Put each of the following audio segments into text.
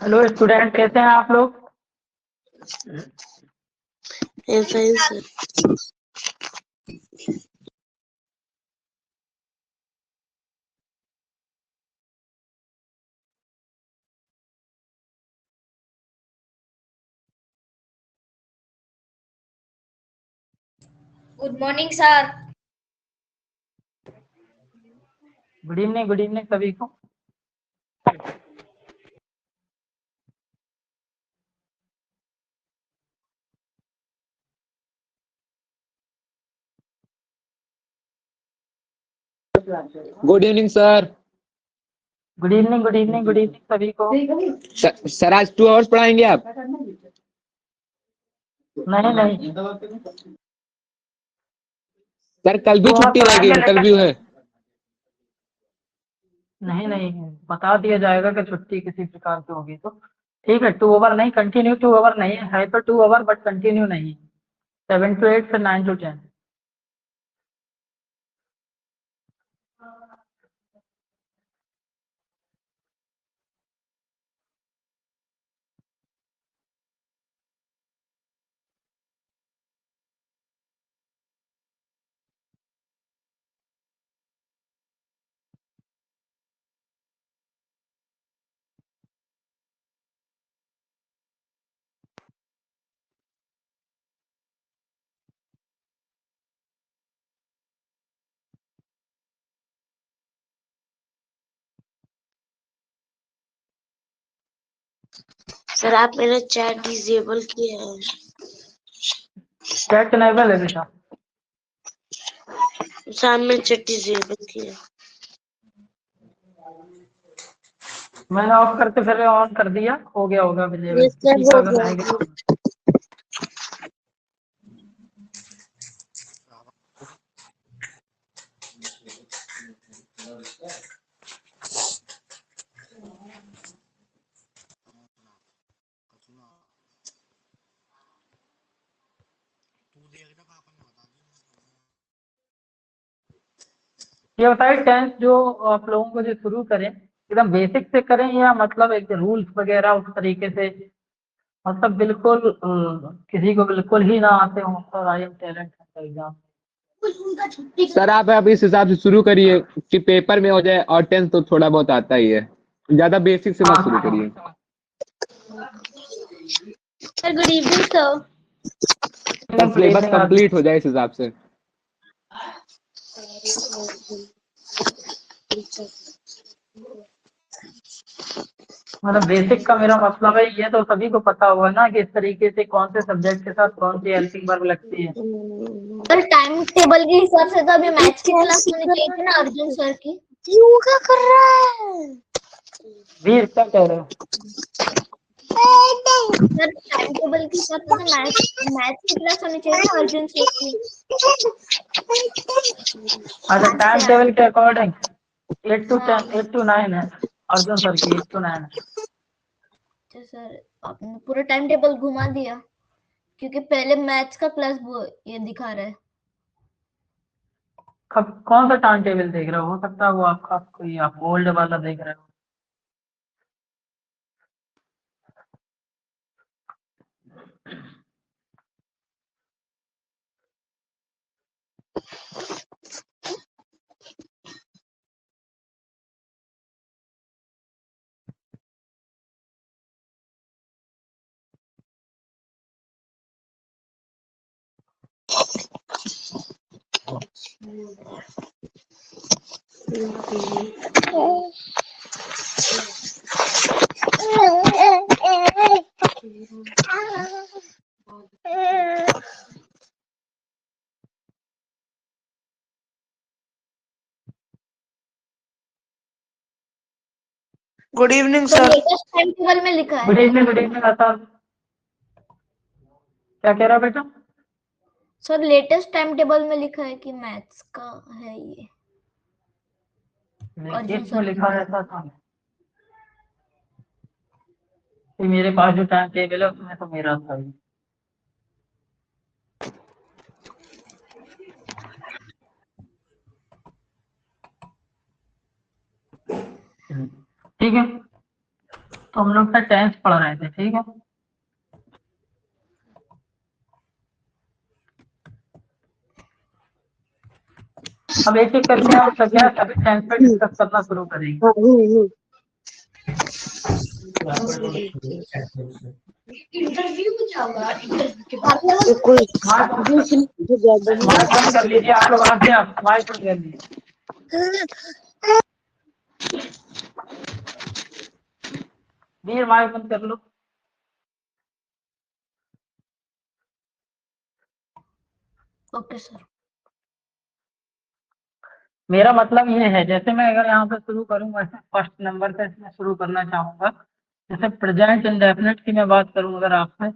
Hello student, कैसे हैं आप लोग? Fine sir. Good morning sir. Good evening सभी को। Good evening sir. Good evening सभी को। सर आज 2 आवर्स पढ़ाएंगे आप? नहीं सर कल भी तो आप छुट्टी रहेगी, पढ़ाएंगे इंटरव्यू है। नहीं बता दिया जाएगा कि छुट्टी किसी प्रकार की होगी तो ठीक है। 2 आवर नहीं, कंटिन्यू 2 आवर नहीं है तो 2 आवर बट कंटिन्यू नहीं। 7 to 8 फिर 9 to 10। सर आप मेरा चैट डिसेबल किया है। चैट इनेबल है बेटा। सामने चैट डिसेबल किया। मैंने ऑफ करके फिर ऑन कर दिया, हो गया होगा अवेलेबल। यस सर, ठीक है, हो अगर रह गया। गया ये बताइए, 10th जो आप लोगों को जो शुरू करें एकदम बेसिक से करें या मतलब एक रूल्स वगैरह उस तरीके से, मतलब बिल्कुल किसी को बिल्कुल ही ना आते हो तो I am talent exam. Sir आप इस हिसाब से शुरू करिए कि पेपर में हो जाए, और 10th तो थोड़ा बहुत आता ही है, ज्यादा बेसिक से मत शुरू करिए। Sir good evening sir. Sir syllabus complete हो जाए इस हिसाब से। मतलब बेसिक का मेरा मतलब है ये तो सभी को पता होगा ना कि इस तरीके से कौन से सब्जेक्ट के साथ कौन सी हेल्पिंग वर्ब लगती है। सर टाइम टेबल के हिसाब से तो अभी मैथ्स की क्लास होनी चाहिए थी ना अर्जुन सर की। योगा कर रहा है। वीर क्या कह रहे हो? सर टाइम टेबल के हिसाब से तो मैथ्स की क्लास होनी चाहिए ना अर्जुन सर की। अच्छा, आज टाइम से टेबल के अकॉर्डिंग 8 to 10 हाँ 8 to 9 है अर्जुन सर की, 8 to 9 है। तो सर आपने पूरा टाइम टेबल घुमा दिया क्योंकि पहले मैथ्स का क्लास वो ये दिखा रहा है। कौन सा टाइम टेबल देख रहे हो सकता है वो आपका कोई आप ओल्ड वाला देख रहे हो। Good evening sir sir. Latest time table में लिखा है। Good evening Asad. क्या कह रहा बेटा? सर लेटेस्ट टाइम टेबल में लिखा है कि मैथ्स का है ये अर्जुन इसमें सर लिखा रहता था कि मेरे पास जो टाइम टेबल है उसमें तो मेरा था ही। ठीक है, तो हम लोग का टेंस पढ़ रहे थे, ठीक है। अब एक एक करके हम सभी टेंस पे डिस्कस करना शुरू करेंगे। माइक बंद कर लीजिए आप लोग, वहां से आप माइक बंद कर लीजिए। वीर माइक बंद कर लो। Okay sir. मेरा मतलब ये है, जैसे मैं अगर यहाँ से शुरू करूँ वैसे फर्स्ट नंबर से इसमें शुरू करना चाहूंगा। जैसे प्रेजेंट इंडेफिनिट की मैं बात करूँ अगर आपसे,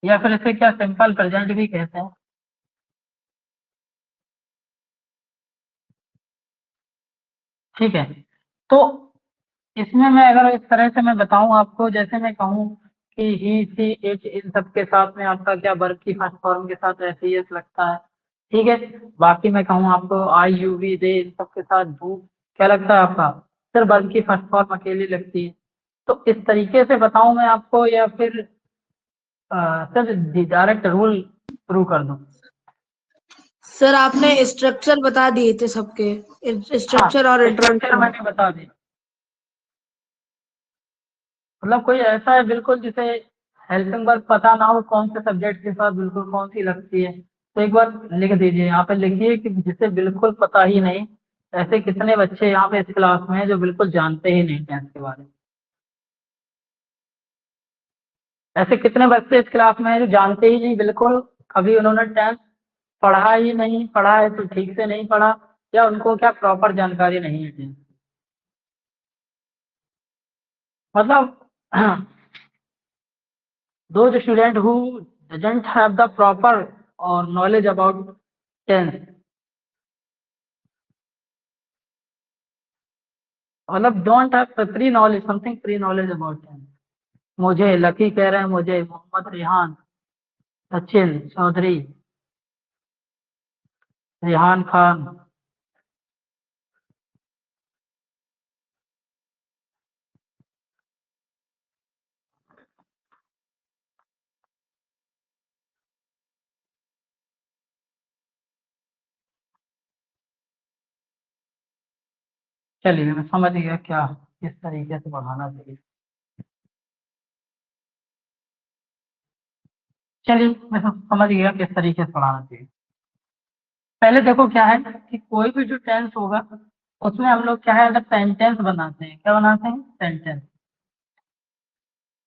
या फिर इसे क्या सिंपल प्रेजेंट भी कहते हैं, ठीक है। तो इसमें मैं अगर इस तरह से मैं बताऊं आपको, जैसे मैं कहूँ कि ही सी इट, इन सब के साथ में आपका क्या वर्ब की फर्स्ट फॉर्म के साथ ऐसे ही लगता है, ठीक है। बाकी मैं कहूँ आपको आई यू वी दे, इन सब के साथ डू क्या लगता है आपका, सिर्फ वर्ब की फर्स्ट फॉर्म अकेली लगती है। तो इस तरीके से बताऊं मैं आपको, या फिर सर डायरेक्ट रूल शुरू कर दूं। सर आपने स्ट्रक्चर बता दिए थे सबके, स्ट्रक्चर और स्ट्रक्चर इंट्रोडक्शन। मैंने बता दी, मतलब कोई ऐसा है बिल्कुल जिसे हेल्पिंग वर्ब पता ना हो कौन से सब्जेक्ट के साथ बिल्कुल कौन सी लगती है, तो एक बार लिख दीजिए, यहाँ पे लिखिए कि जिसे बिल्कुल पता ही नहीं। ऐसे कितने बच्चे यहाँ पे इस क्लास में हैं जो बिल्कुल जानते ही नहीं टेंस के बारे में। ऐसे कितने बच्चे इस क्लास में हैं जो जानते ही नहीं बिल्कुल, कभी उन्होंने टेंस पढ़ा ही नहीं, पढ़ा है तो ठीक से नहीं पढ़ा, या उनको क्या प्रॉपर जानकारी नहीं है टेंस। मतलब those student who doesn't have the proper or knowledge about tense, मतलब don't have the pre knowledge, something pre knowledge about tense। मुझे लकी कह रहे हैं, मुझे मोहम्मद रेहान, सचिन चौधरी, रेहान खान। चलिए मैं समझ गया क्या किस तरीके से पढ़ाना चाहिए। चलिए मैं समझ गया किस तरीके से पढ़ाना चाहिए। पहले देखो क्या है कि कोई भी जो टेंस होगा उसमें हम लोग क्या है, अगर सेंटेंस बनाते हैं, क्या बनाते हैं, सेंटेंस।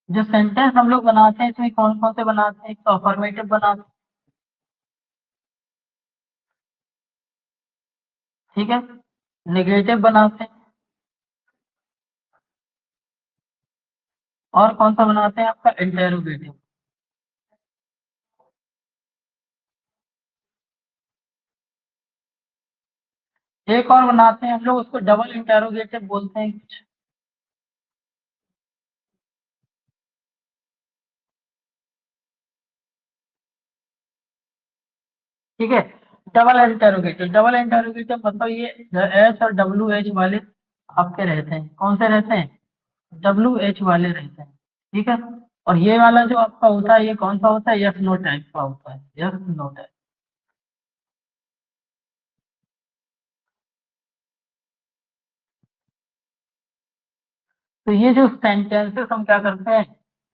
जो सेंटेंस हम लोग बनाते हैं इसमें कौन कौन से बनाते हैं, तो अफर्मेटिव बनाते हैं, ठीक है, नेगेटिव बनाते हैं, और कौन सा बनाते हैं आपका, इंटेरोगेटिव। एक और बनाते हैं हम लोग, उसको डबल इंटेरोगेटिव बोलते हैं कुछ, ठीक है। डबल इंटेरोगेटिव मतलब ये एच और डब्ल्यू एच वाले आपके रहते हैं, कौन से रहते हैं, डब्ल्यू एच वाले रहते हैं, ठीक है। और ये वाला जो आपका होता है ये कौन सा होता है, यस नो टाइप का होता है, यस नो टाइप। तो ये जो सेंटेंसेस हम क्या करते हैं,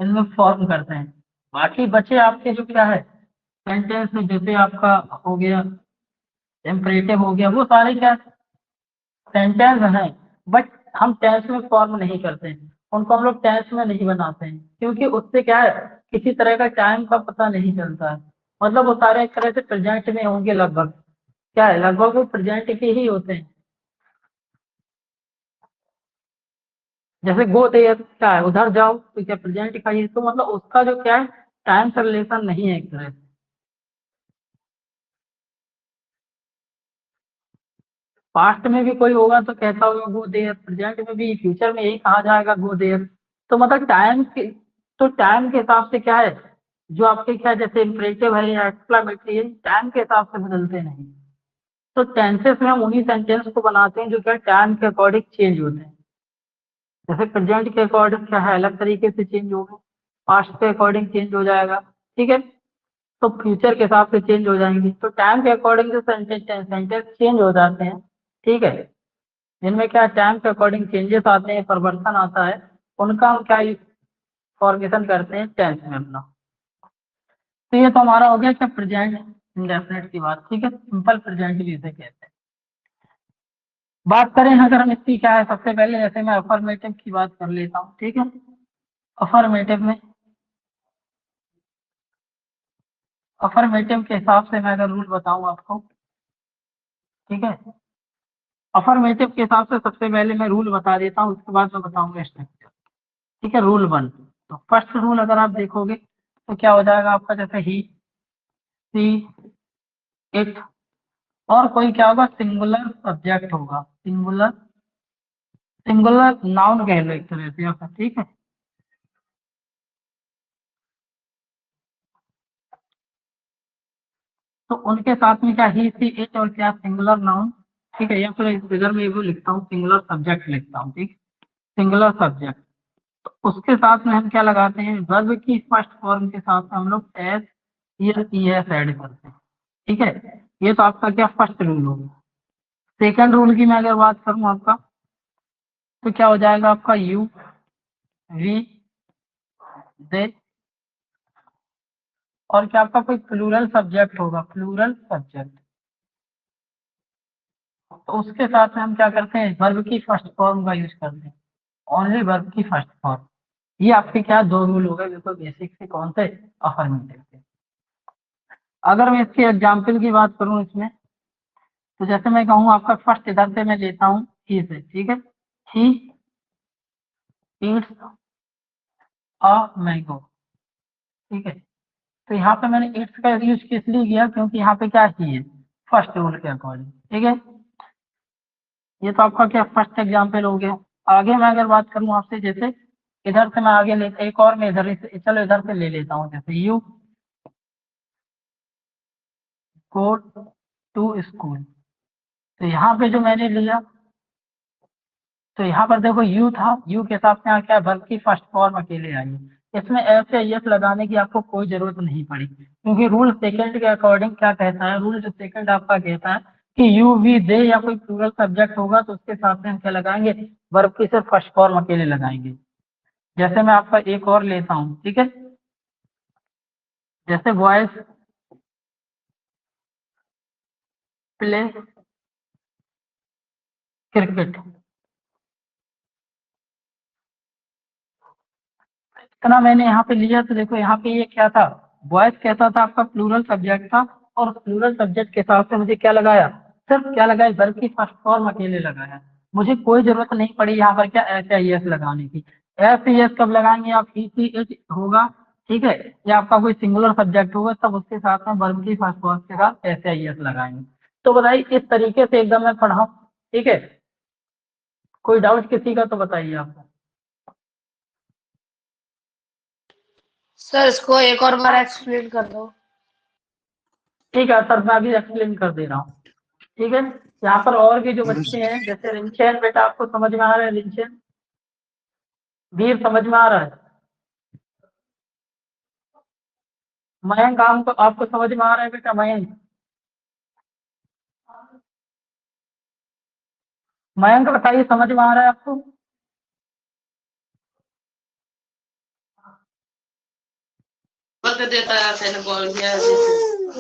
इनमें फॉर्म करते हैं। बाकी बचे आपके जो क्या है सेंटेंस, जैसे आपका हो गया इम्परेटिव हो गया, वो सारे क्या सेंटेंस हैं, बट हम टेंस में फॉर्म नहीं करते हैं, उनको हम लोग टेंस में नहीं बनाते हैं, क्योंकि उससे क्या है किसी तरह का टाइम का पता नहीं चलता है। मतलब वो सारे एक तरह से प्रेजेंट में होंगे लगभग, क्या है लगभग वो प्रेजेंट के ही होते हैं। जैसे गो देयर क्या है, उधर जाओ, तो क्या प्रेजेंट का ही, तो मतलब उसका जो क्या है टाइम से रिलेशन नहीं है एक तरह से। पास्ट में भी कोई होगा तो कहता होगा गो देयर, प्रेजेंट में भी फ्यूचर में यही कहा जाएगा गो देयर। तो मतलब टाइम के, तो टाइम के हिसाब से क्या है जो आपके क्या, जैसे इम्परेटिव है या एक्सक्लेमेटरी है, टाइम के हिसाब से बदलते नहीं। तो टेंसेस में हम उन्हीं सेंटेंस को बनाते हैं जो क्या टाइम के अकॉर्डिंग चेंज होते हैं। जैसे प्रेजेंट के अकॉर्डिंग क्या है, अलग तरीके से चेंज होगा, पास्ट के अकॉर्डिंग चेंज हो जाएगा, ठीक है, तो फ्यूचर के हिसाब से चेंज हो जाएंगे। तो टाइम के अकॉर्डिंग जो सेंटेंस चेंज हो जाते हैं, ठीक है, जिनमें क्या टाइम के अकॉर्डिंग चेंजेस आते हैं, परिवर्तन आता है, उनका हम क्या फॉर्मेशन करते हैं टेंस में अपना। तो ये तो हमारा हो गया क्या प्रेजेंट इंडेफिनिट की बात, ठीक है, सिंपल प्रेजेंट भी इसे कहते हैं। बात करें अगर हम इसकी क्या है, सबसे पहले जैसे मैं अफर्मेटिव की बात कर लेता हूँ, ठीक है। अफर्मेटिव के हिसाब से मैं अगर रूल बताऊं आपको, ठीक है, अफर्मेटिव के हिसाब से सबसे पहले मैं रूल बता देता हूँ, उसके बाद मैं बताऊंगा स्ट्रक्चर, ठीक है। रूल 1, तो फर्स्ट रूल अगर आप देखोगे तो क्या हो जाएगा आपका, जैसे ही, सी, इट, और कोई क्या होगा, सिंगुलर सब्जेक्ट होगा, सिंगुलर नाउन कह लो एक तरह से आपका, ठीक है। तो उनके साथ में क्या ही, सी, इट और क्या सिंगुलर नाउन, ठीक है, या फिर इस फिगर में भी लिखता हूँ सिंगुलर सब्जेक्ट लिखता हूँ, ठीक, सिंगुलर सब्जेक्ट। तो उसके साथ में हम क्या लगाते हैं, वर्ब की फर्स्ट फॉर्म के साथ हम लोग एस या ईएस ऐड करते हैं, ठीक है। ये तो आपका क्या फर्स्ट रूल होगा। सेकंड रूल की मैं अगर बात करूं आपका, तो क्या हो जाएगा आपका, यू, वी, दे, और क्या आपका कोई प्लूरल सब्जेक्ट होगा, प्लूरल सब्जेक्ट, तो उसके साथ में हम क्या करते हैं, वर्ब की फर्स्ट फॉर्म का यूज करते हैं, ओनली वर्ब की फर्स्ट फॉर्म। ये आपके क्या दो रूल हो गए बिल्कुल बेसिक से, कौन से, अफर्मेटिव के। अगर मैं इसके एग्जाम्पल की बात करूं इसमें, तो जैसे मैं कहूँ आपका फर्स्ट इधर से मैं लेता हूँ ही से, ठीक है, ही ईट्स अ मैंगो, ठीक है। तो यहाँ पे मैंने इट्स का यूज किस लिए किया, क्योंकि यहाँ पे क्या ही है, फर्स्ट रूल के अकॉर्डिंग, ठीक है। ये तो आपका क्या फर्स्ट एग्जाम्पल हो गया। आगे मैं अगर बात करूँ आपसे, जैसे इधर से मैं आगे ले, एक और मैं इधर से, चलो इधर से ले लेता हूँ, जैसे यू गो टू स्कूल। तो यहाँ पे जो मैंने लिया, तो यहाँ पर देखो यू था, यू के साथ में क्या वर्ब की फर्स्ट फॉर्म अकेले आई है। इसमें एस या यस लगाने की आपको कोई जरूरत नहीं पड़ी, क्योंकि रूल सेकंड के अकॉर्डिंग क्या कहता है, रूल जो सेकंड आपका कहता है कि यू, वी, दे या कोई प्लूरल सब्जेक्ट होगा तो उसके साथ में हम क्या लगाएंगे, वर्ब की सिर्फ फर्स्ट फॉर्म अकेले लगाएंगे। जैसे मैं आपका एक और लेता हूँ, ठीक है, जैसे बॉयज प्ले क्रिकेट। इतना मैंने यहाँ पे लिया, तो देखो यहाँ पे ये क्या था, बॉयज कहता था आपका प्लूरल सब्जेक्ट था, और प्लूरल सब्जेक्ट के हिसाब से मुझे क्या लगाया, सिर्फ क्या लगाया, वर्ब की फर्स्ट फॉर्म अकेले लगाया। मुझे कोई जरूरत नहीं पड़ी यहाँ पर क्या एस या एस लगाने की। एस या एस कब लगाएंगे आप, ही, सी, इट होगा, ठीक है, या आपका कोई सिंगुलर सब्जेक्ट होगा, तब उसके साथ में वर्ब की फर्स्ट फॉर्म के साथ एस या एस लगाएंगे। तो बताइए इस तरीके से एकदम मैं पढ़ाऊँ, ठीक है, कोई डाउट किसी का तो बताइए आपको। सर इसको एक और बार एक्सप्लेन कर दो। ठीक है सर, मैं अभी एक्सप्लेन कर दे रहा हूँ, ठीक है। यहाँ पर और भी जो बच्चे हैं, जैसे रिंचन, बेटा आपको समझ में आ रहा है, रिंचन, वीर समझ में आ रहा है, मयंक आपको समझ में आ रहा है बेटा, मयंक, मयंक बताइए समझ में आ रहा है आपको।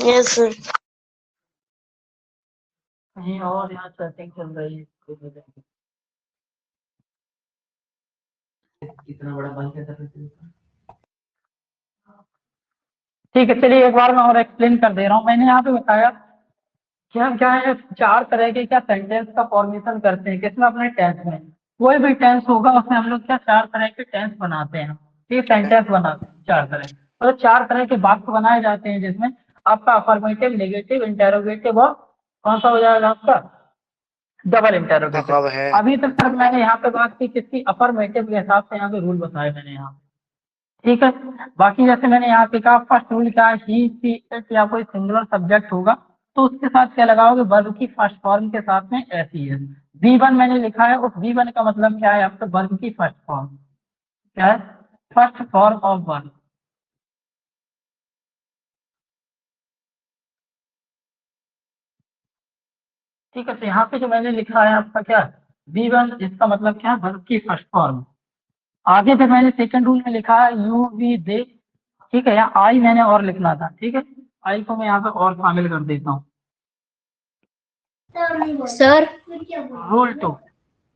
Yes, sir. कहीं और यहाँ सेटिंग चल रही है, इतना बड़ा बंद कैसे कर दिया? ठीक है, चलिए एक बार मैं और एक्सप्लेन कर दे रहा हूँ। मैंने यहाँ पे बताया कि हम क्या है, चार तरह के क्या सेंटेंस का फॉर्मेशन करते हैं, किसमें, अपने टेंस में। कोई भी टेंस होगा उसमें हम लोग क्या चार तरह के टेंस बनाते हैं, ठीक, सेंटेंस बनाते हैं चार तरह, मतलब चार तरह के वाक्य बनाए जाते हैं, जिसमें आपका अफर्मेटिव, नेगेटिव, इंटेरोगेटिव और कौन सा हो जाएगा आपका, डबल इंटेरोगेटिव। अभी तक सर मैंने यहाँ पे बात की किसकी, अफर्मेटिव के हिसाब से यहाँ पे रूल बताए मैंने यहाँ, ठीक है। बाकी जैसे मैंने यहाँ पे कहा फर्स्ट रूल क्या है, ही, सी, इट या कोई सिंगुलर सब्जेक्ट होगा, तो उसके साथ क्या लगाओगे, वर्ब की फर्स्ट फॉर्म के साथ में ऐसी है। V1 मैंने लिखा है, उस V1 का मतलब क्या है आपका, वर्ब की फर्स्ट फॉर्म। क्या है, फर्स्ट फॉर्म ऑफ वर्ब। ठीक है, तो यहाँ पे जो मैंने लिखा है आपका क्या, V1, इसका मतलब क्या है, वर्ब की फर्स्ट फॉर्म। आगे फिर मैंने सेकंड रूल में लिखा है यू वी दे। ठीक है, यहाँ आई मैंने और लिखना था। ठीक है, आई को मैं यहाँ पे और शामिल कर देता हूँ। सर रूल 2,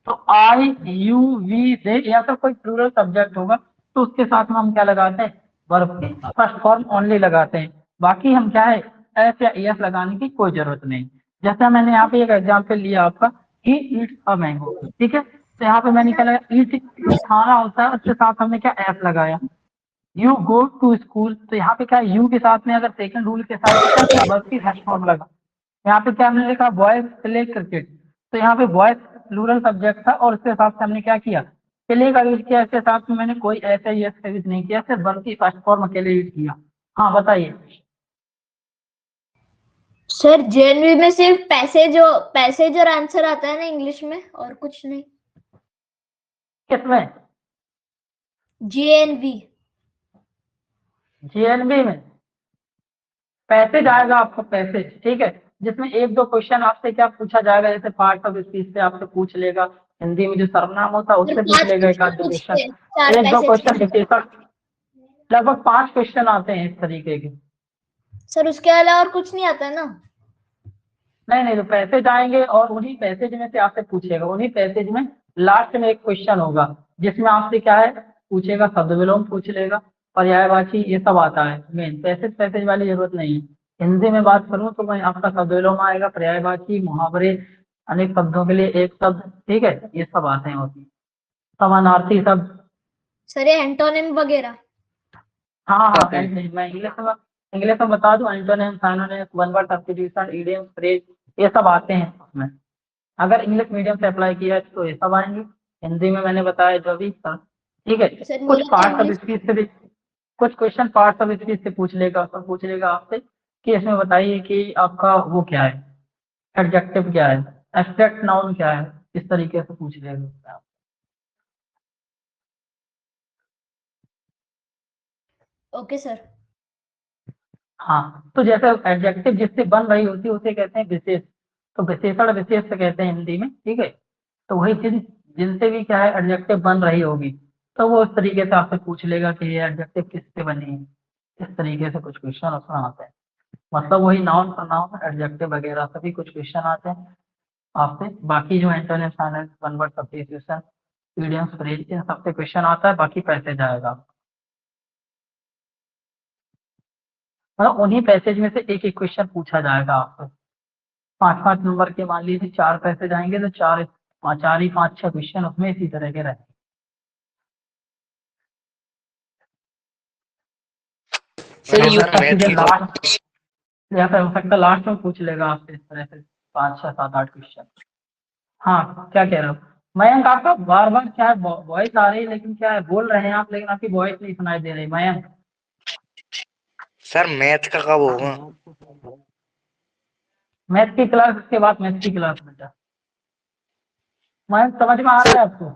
तो आई यू वी दे या तो कोई प्लूरल सब्जेक्ट होगा तो उसके साथ में हम क्या लगाते हैं, वर्ब की फर्स्ट फॉर्म ओनली लगाते हैं। बाकी हम क्या है, एस या एस लगाने की कोई जरूरत नहीं। जैसे मैंने यहाँ पे एक एग्जाम्पल लिया आपका, ही ईट्स अ मैंगो। ठीक है, तो यहाँ पे मैंने क्या लगा, ईट खाना होता है, उसके साथ हमने क्या एस लगाया। यू गो टू स्कूल, तो यहाँ पे क्या, यू के साथ में अगर सेकंड रूल के साथ में क्या वर्ब की फर्स्ट फॉर्म लगा। यहाँ पे क्या हमने लिखा, बॉयज प्ले क्रिकेट, तो यहाँ पे बॉयज प्लूरल सब्जेक्ट था और उसके साथ से हमने क्या किया, प्ले का यूज किया। इसके साथ में मैंने कोई ऐसा यस का यूज नहीं किया, सिर्फ वर्ब की फर्स्ट फॉर्म अकेले यूज किया। हाँ बताइए। सर जेएनवी में सिर्फ पैसेज और आंसर आता है ना इंग्लिश में, और कुछ नहीं। किसमें, जेएनवी जीएनबी में पैसेज आएगा आपको, पैसेज। ठीक है, जिसमें एक दो क्वेश्चन आपसे क्या पूछा जाएगा, जैसे पार्ट ऑफ स्पीच से आपसे पूछ लेगा, हिंदी में जो सर्वनाम होता है उससे पूछ 5 लेगा एक आध क्वेश्चन दो पूछते क्वेश्चन, हैं, 4 एक दो पैसेज क्वेश्चन के। विशेषण, लगभग 5 क्वेश्चन आते हैं इस तरीके के। सर उसके अलावा और कुछ नहीं आता ना। नहीं नहीं, तो पैसेज आएंगे और उन्हीं पैसेज में से आपसे पूछेगा, उन्हीं पैसेज में लास्ट में एक क्वेश्चन होगा जिसमें आपसे क्या है पूछेगा, शब्द विलोम पूछ लेगा, पर्यायवाची, ये सब आता है। मेन पैसेज पैसेज वाली जरूरत नहीं है। हिंदी में बात करूं तो मैं आपका शब्द विलोम आएगा, पर्यायवाची, मुहावरे, अनेक शब्दों के लिए एक शब्द। ठीक है, ये सब आते हैं उसमें, समानार्थी शब्द। सर ये एंटोनिम वगैरह। हाँ हाँ, आते हैं। मैं इंग्लिश में बता दूं, antonym, synonym, one word substitution, idiom, phrase, ये सब आते हैं उसमें। अगर इंग्लिश मीडियम से अप्लाई किया है तो ये सब आएंगे। हिंदी में मैंने बताया जो भी था। ठीक है, सर कुछ मेरा तो पार्ट्स ऑफ इंग्लिश। स्पीच से भी, कुछ क्वेश्चन पार्ट्स ऑफ स्पीच से पूछ लेगा, सब पूछ लेगा आपसे कि इसमें बताइए कि आपका वो क्या है, एडजेक्टिव क्या है, एब्स्ट्रैक्ट नाउन क्या है, इस तरीके से पूछ लेगा। Okay sir. हाँ, तो जैसे एडजेक्टिव जिससे बन रही होती है उसे कहते हैं विशेष, तो विशेषण विशेष से कहते हैं हिंदी में। ठीक है, तो वही चीज जिनसे भी क्या है एडजेक्टिव बन रही होगी तो वो उस तरीके से आपसे पूछ लेगा कि ये एडजेक्टिव किससे बनी है। इस तरीके से कुछ क्वेश्चन उसमें आते हैं, मतलब वही नाउन प्रोनाउन एडजेक्टिव वगैरह सभी कुछ क्वेश्चन आते हैं आपसे। बाकी जो antonym, synonym, one word substitution, idioms, phrase, इन सबसे क्वेश्चन आता है, बाकी पैसेज आएगा। मतलब उन्हीं पैसेज में से एक एक क्वेश्चन पूछा जाएगा आपसे। 5-5 नंबर के मान लीजिए 4 पैसेज आएंगे तो 4 ही 5-6 क्वेश्चन उसमें इसी तरह के रहेंगे। सर हो यू सकता है सीधे लास्ट, या फिर हो सकता है लास्ट में पूछ लेगा आपसे इस तरह से 5-6-7-8 क्वेश्चन। हाँ, क्या कह रहे हो मयंक, आपका बार बार क्या है वॉइस आ रही है, लेकिन क्या है बोल रहे हैं आप लेकिन आपकी वॉइस नहीं सुनाई दे रही मयंक। सर मैथ का कब होगा? मैथ की क्लास के बाद, मैथ की क्लास बेटा। मयंक समझ में आ रहा है आपको?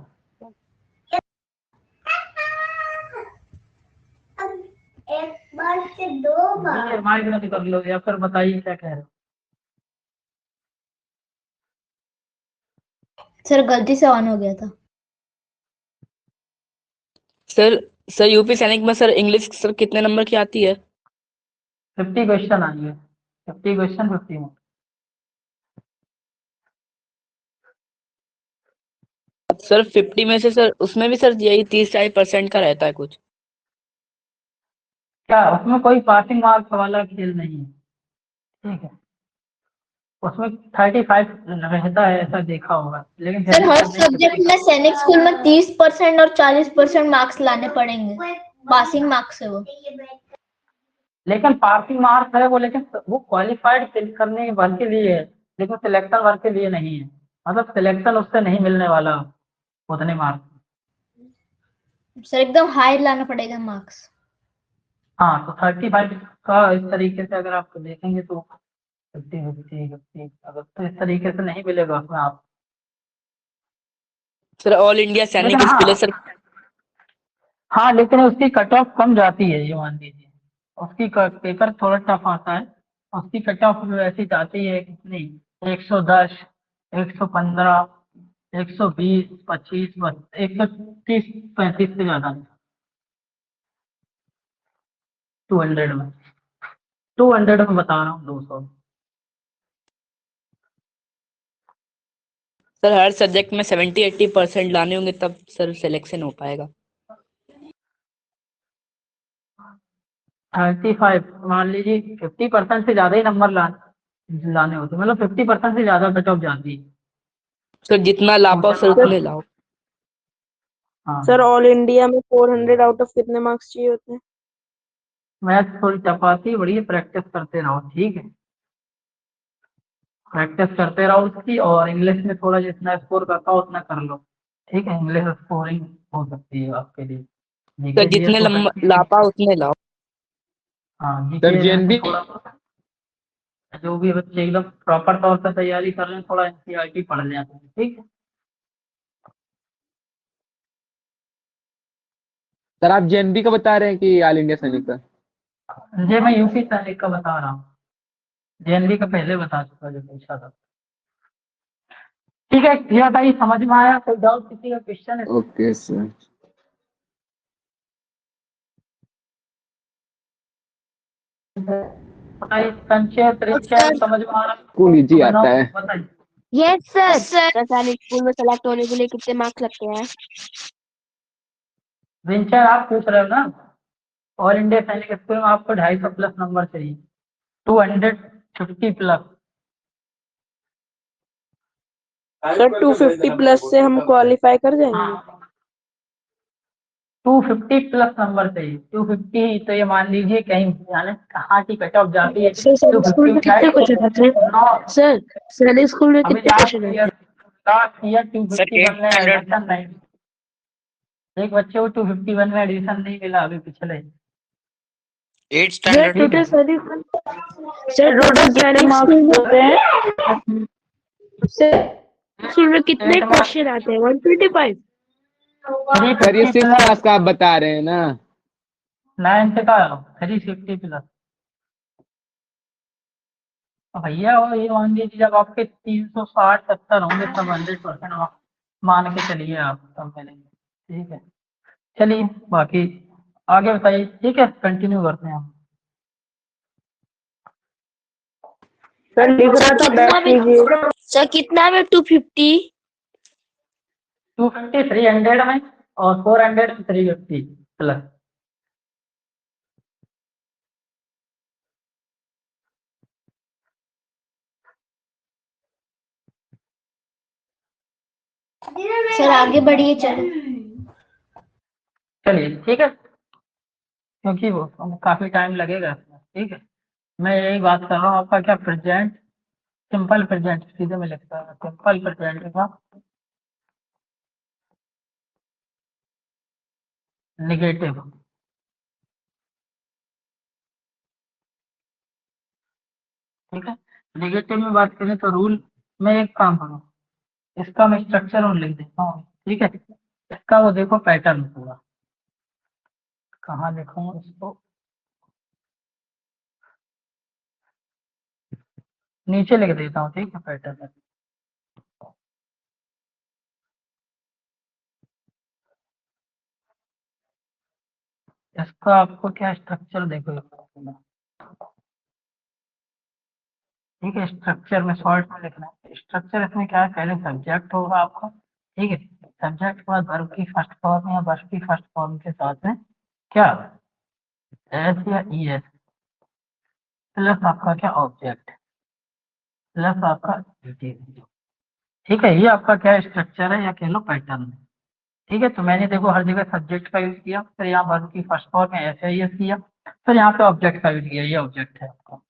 एक बार से 2 बार। माइक में कर लो या फिर बताइए क्या कह रहे हो। सर गलती से ऑन हो गया था। सर सर यूपी सैनिक में सर इंग्लिश सर कितने नंबर की आती है? 50 क्वेश्चन आएंगे, 50 क्वेश्चन 50 मार्क्स। सर 50 में से सर उसमें भी सर यही 30-40% का रहता है कुछ। क्या उसमें कोई पासिंग मार्क्स वाला खेल नहीं है। ठीक है, उसमें 35 रहता है ऐसा देखा होगा, लेकिन सर हर नहीं सब्जेक्ट में सैनिक स्कूल में 30% और 40% मार्क्स लाने पड़ेंगे, पासिंग मार्क्स है वो। लेकिन पासिंग मार्क्स है वो, लेकिन वो क्वालिफाइड करने भर के लिए है, लेकिन सिलेक्शन भर के लिए नहीं है। मतलब सिलेक्शन उससे नहीं मिलने वाला उतने मार्क्स। सर एकदम हाई लाना पड़ेगा मार्क्स। हाँ, तो 35 का इस तरीके से अगर आप देखेंगे तो 50 अगर तो इस तरीके से नहीं मिलेगा उसमें आप। सर ऑल इंडिया सैनिक लेकिन स्कूल है हाँ, सर। हाँ लेकिन उसकी कट ऑफ कम जाती है, ये मान लीजिए। उसकी पेपर थोड़ा टफ आता है, उसकी कट ऑफ ऐसी जाती है कितनी, 110, 115, 120, 25, बस 130, 35 से ज्यादा नहीं। 200 में, 200 में बता रहा हूँ, 200। सर हर सब्जेक्ट में 70-80% लाने होंगे तब सर सिलेक्शन हो पाएगा। 35 मान लीजिए, 50% से ज्यादा ही नंबर लाने होते, मतलब 50% से ज्यादा कट ऑफ जाती है। सर जितना ला पाओ सर उतने लाओ। हाँ सर ऑल इंडिया में 400 आउट ऑफ कितने मार्क्स चाहिए होते हैं? मैथ थोड़ी चपाती बड़ी है, प्रैक्टिस करते रहो, ठीक है। प्रैक्टिस करते रहो उसकी, और इंग्लिश में थोड़ा जितना स्कोर करता हो उतना कर लो, ठीक है। इंग्लिश स्कोरिंग हो सकती है आपके लिए, सर जीके जितने जीएस हो सकती ला है। पाओ उतने लाओ। हाँ सर जीके में से जेएनबी थोड़ा, जो भी बच्चे एकदम प्रॉपर तौर पर तैयारी कर रहे हैं, थोड़ा एनसीईआरटी पढ़ लें आप, ठीक है। सर आप जेएनबी का बता रहे हैं कि ऑल इंडिया सैनिक का? जी मैं यूपी सैनिक का बता रहा हूँ, जेएनबी का पहले बता चुका जो पूछा था। ठीक है, क्लियर था, ये समझ में आया? कोई डाउट, किसी का क्वेश्चन है? Okay sir. बताइए, संचय परिचय सर। समझ में आ रहा है? स्कूल इजी आता है। बताइए। Yes sir. सर सैनिक स्कूल में सेलेक्ट होने के लिए कितने मार्क्स लगते हैं? विंचर आप पूछ रहे हो ना, ऑल इंडिया सैनिक स्कूल में आपको 250 प्लस नंबर चाहिए, 250 प्लस। सर 250 प्लस से हम क्वालिफाई कर जाएंगे? हाँ 250 प्लस नंबर चाहिए, 250। तो ये मान लीजिए कहीं यानी कहाँ की कट ऑफ जाती है, सर सैनिक स्कूल में कितने क्वेश्चन आते हैं? 250। सर सैनिक स्कूल में अभी कितने क्वेश्चन आते हैं? लास्ट ईयर सर 251 में एडमिशन नहीं, एक बच्चे को 251 में एडमिशन नहीं मिला अभी पिछले। 8 सर स्टैंडर्ड ठीक है, टोटल सैनिक स्कूल होते हैं? सर स्कूल में कितने क्वेश्चन आते हैं? 125? सर ये 6th क्लास का आप बता रहे हैं ना? 9th का 350 प्लस। भैया वो ये मान लीजिए जब आपके 360-70 होंगे तब 100% मान के चलिए आप, तब मिलेंगे, ठीक है। चलिए बाकी आगे बताइए, ठीक है, कंटिन्यू करते हैं हम। सर लिख रहा था, बैठ लीजिए। सर कितना में 250? 250 300 में, और 400 में 350 प्लस। सर आगे बढ़िए चलो। चलिए ठीक है, क्योंकि वो काफी टाइम लगेगा इसमें, ठीक है। मैं यही बात कर रहा हूँ, आपका क्या प्रेजेंट, सिंपल प्रेजेंट सीधे में लिखता है, सिंपल प्रेजेंट का निगेटिव, ठीक है। निगेटिव में बात करें तो रूल में एक काम करो, इसका मैं स्ट्रक्चर और लिख देता हूँ, ठीक है। इसका वो देखो पैटर्न पूरा, कहाँ लिखूँ इसको, नीचे लिख देता हूँ, ठीक है, पैटर्न। इसका आपको क्या स्ट्रक्चर देखो, ठीक है। स्ट्रक्चर में शॉर्ट में लिखना है, स्ट्रक्चर इसमें क्या है, पहले सब्जेक्ट होगा आपका, ठीक है। सब्जेक्ट के बाद वर्ब की फर्स्ट फॉर्म या वर्ब की फर्स्ट फॉर्म के साथ में क्या, एस या ई एस, प्लस आपका क्या, ऑब्जेक्ट, प्लस आपका डिटेल, ठीक है। ये आपका क्या स्ट्रक्चर है या कह लो पैटर्न है, ठीक है। तो मैंने देखो हर जगह सब्जेक्ट का यूज किया, फिर यहाँ वर्ब की फर्स्ट फॉर्म में एस या ई एस किया, फिर यहाँ पे ऑब्जेक्ट का यूज किया, ये ऑब्जेक्ट है आपका,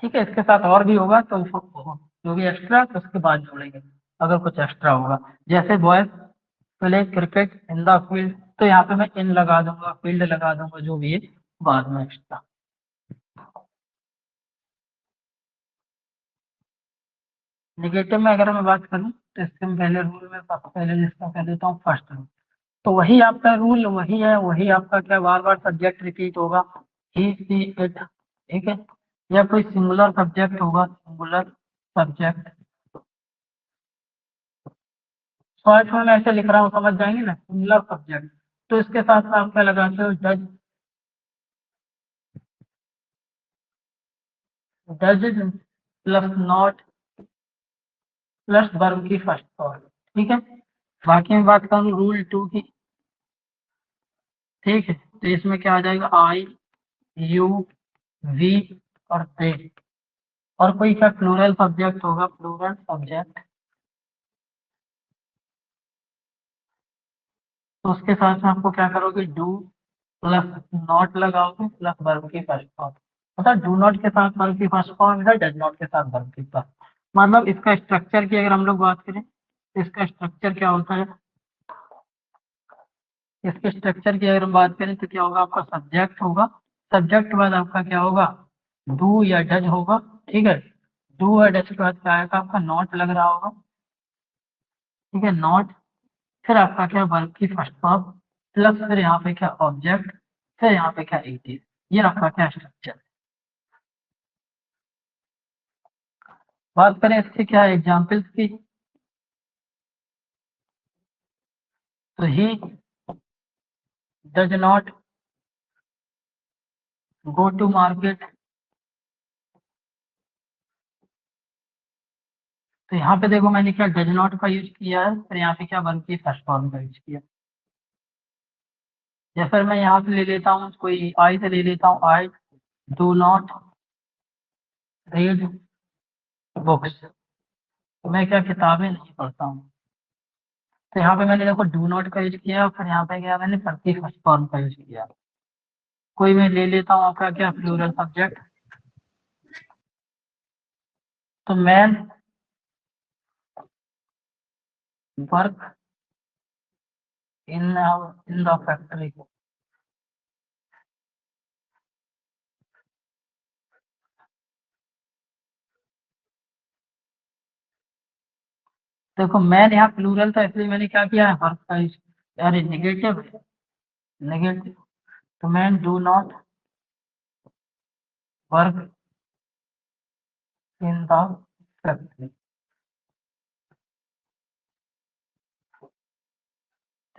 ठीक है। इसके साथ और भी होगा तो जो भी एक्स्ट्रा तो उसके बाद जोड़ेंगे अगर कुछ एक्स्ट्रा होगा, जैसे boys play cricket in the field, तो यहाँ पे मैं इन लगा दूंगा, फील्ड लगा दूंगा, जो भी है बाद में एक्स्ट्रा। नेगेटिव में अगर मैं बात करूं तो इसके मैं पहले रूल में सबसे पहले जिसका कह देता हूँ फर्स्ट रूल। तो वही आपका रूल वही है, वही आपका क्या बार बार सब्जेक्ट रिपीट होगा, ही सी इट, ठीक है, या कोई सिंगुलर सब्जेक्ट होगा, सिंगुलर सब्जेक्ट। शॉर्ट में मैं ऐसे लिख रहा हूँ, समझ जाएंगे ना, सिंगुलर सब्जेक्ट। तो इसके साथ आप क्या लगाते हो, जज, जज प्लस नॉट प्लस वर्ब की फर्स्ट फॉर्म, ठीक है। बाकी मैं बात करूँ रूल 2 की, ठीक है, तो इसमें क्या आ जाएगा, आई, यू, वी और दे, और कोई क्या प्लूरल सब्जेक्ट होगा, प्लूरल सब्जेक्ट, तो उसके साथ में आपको क्या करोगे, डू प्लस नॉट लगाओगे प्लस वर्ब की फर्स्ट फॉर्म। मतलब डू नॉट के साथ वर्ब की फर्स्ट फॉर्म है, डज नॉट के साथ वर्ब की फर्स्ट। मतलब इसका स्ट्रक्चर की अगर हम लोग बात करें तो इसका स्ट्रक्चर क्या होता है, इसके स्ट्रक्चर की अगर हम बात करें तो क्या होगा, आपका सब्जेक्ट होगा, सब्जेक्ट के बाद आपका क्या होगा, डू या डज होगा, ठीक है। डू या डज के बाद क्या आएगा, आपका नॉट लग रहा होगा, ठीक है, नॉट, फिर आपका क्या, वर्ब की फर्स्ट फॉर्म प्लस फिर यहाँ पे क्या, ऑब्जेक्ट, फिर यहाँ पे क्या, इट इज। ये आपका क्या स्ट्रक्चर है। बात करें इसके क्या एग्जाम्पल्स की, तो he does not go to market, तो यहाँ पे देखो मैंने क्या डज नॉट का यूज किया है, फिर यहाँ पे क्या वर्ब की फर्स्ट फॉर्म का यूज किया। या फिर मैं यहाँ से ले लेता हूँ, कोई आई से ले लेता हूँ, I do not read books, मैं क्या किताबें नहीं पढ़ता हूँ। तो यहाँ पे मैंने देखो डू नॉट का यूज किया, फिर यहाँ पे क्या मैंने वर्ब की फर्स्ट फॉर्म का यूज किया। कोई मैं ले लेता हूँ आपका क्या, प्लूरल सब्जेक्ट, तो man work in the factory, देखो मैन यहाँ प्लूरल था इसलिए मैंने क्या किया है, वर्ब का यूज, अरे नेगेटिव है, नेगेटिव, तो man do not work in the factory.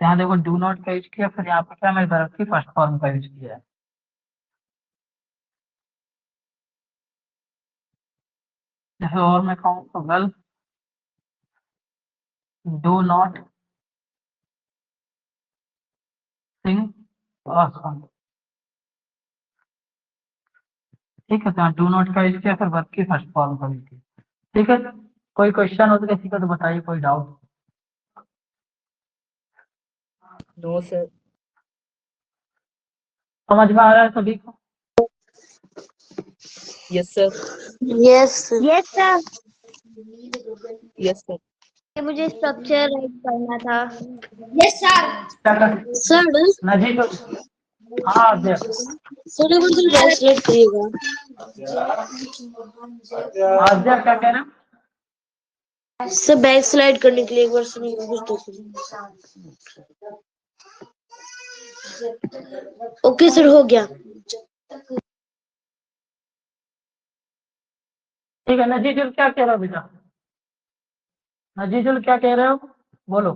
तो यहाँ देखो डू नॉट का यूज किया, फिर यहाँ पे क्या मैं वर्ब की फर्स्ट फॉर्म का यूज किया है। जैसे और मैं कहूँ तो girl do not sing a song, ठीक है, तो डू नॉट का यूज किया, फिर वर्ब की फर्स्ट फॉर्म का यूज किया, ठीक है। कोई क्वेश्चन हो तो किसी का तो बताइए, कोई डाउट। No sir. समझ में आ रहा है सभी को। Yes sir. Yes. Yes sir. Yes sir. मुझे स्ट्रक्चर राइट करना था। क्या कर, Sir, नजी तो, हाँ अध्यक्ष, sir, एक बार तो translate करिएगा। अध्यक्ष क्या कह रहे हैं। सर बैक स्लाइड करने के लिए एक बार सुनिए कुछ तो ओके सर, हो गया। ठीक है, नजीजुल क्या कह रहे हो बेटा, नजीजुल क्या कह रहे हो, बोलो।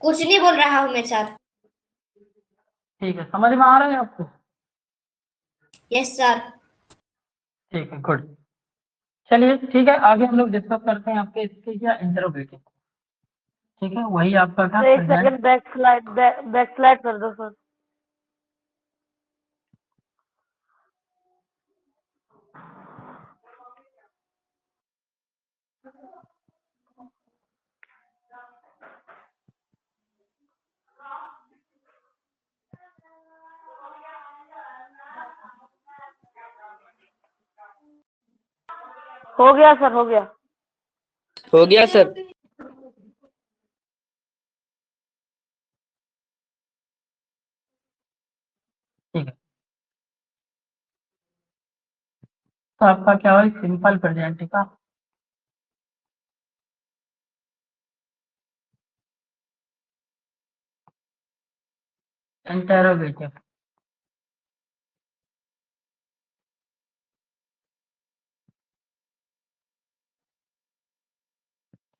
कुछ नहीं बोल रहा हूँ मैं सर। ठीक है, समझ में आ रहा है आपको। Yes sir. ठीक है, गुड। चलिए ठीक है, आगे हम लोग डिस्कस करते हैं आपके इसके क्या इंटरोगेटिव, ठीक है, वही आपका था एक प्रेजेंट। सेकंड बैक स्लाइड कर दो सर। हो गया सर, हो गया। हो गया सर। ठीक है, तो आपका क्या होगा, सिंपल प्रेजेंट का इंटेरोगेटिव।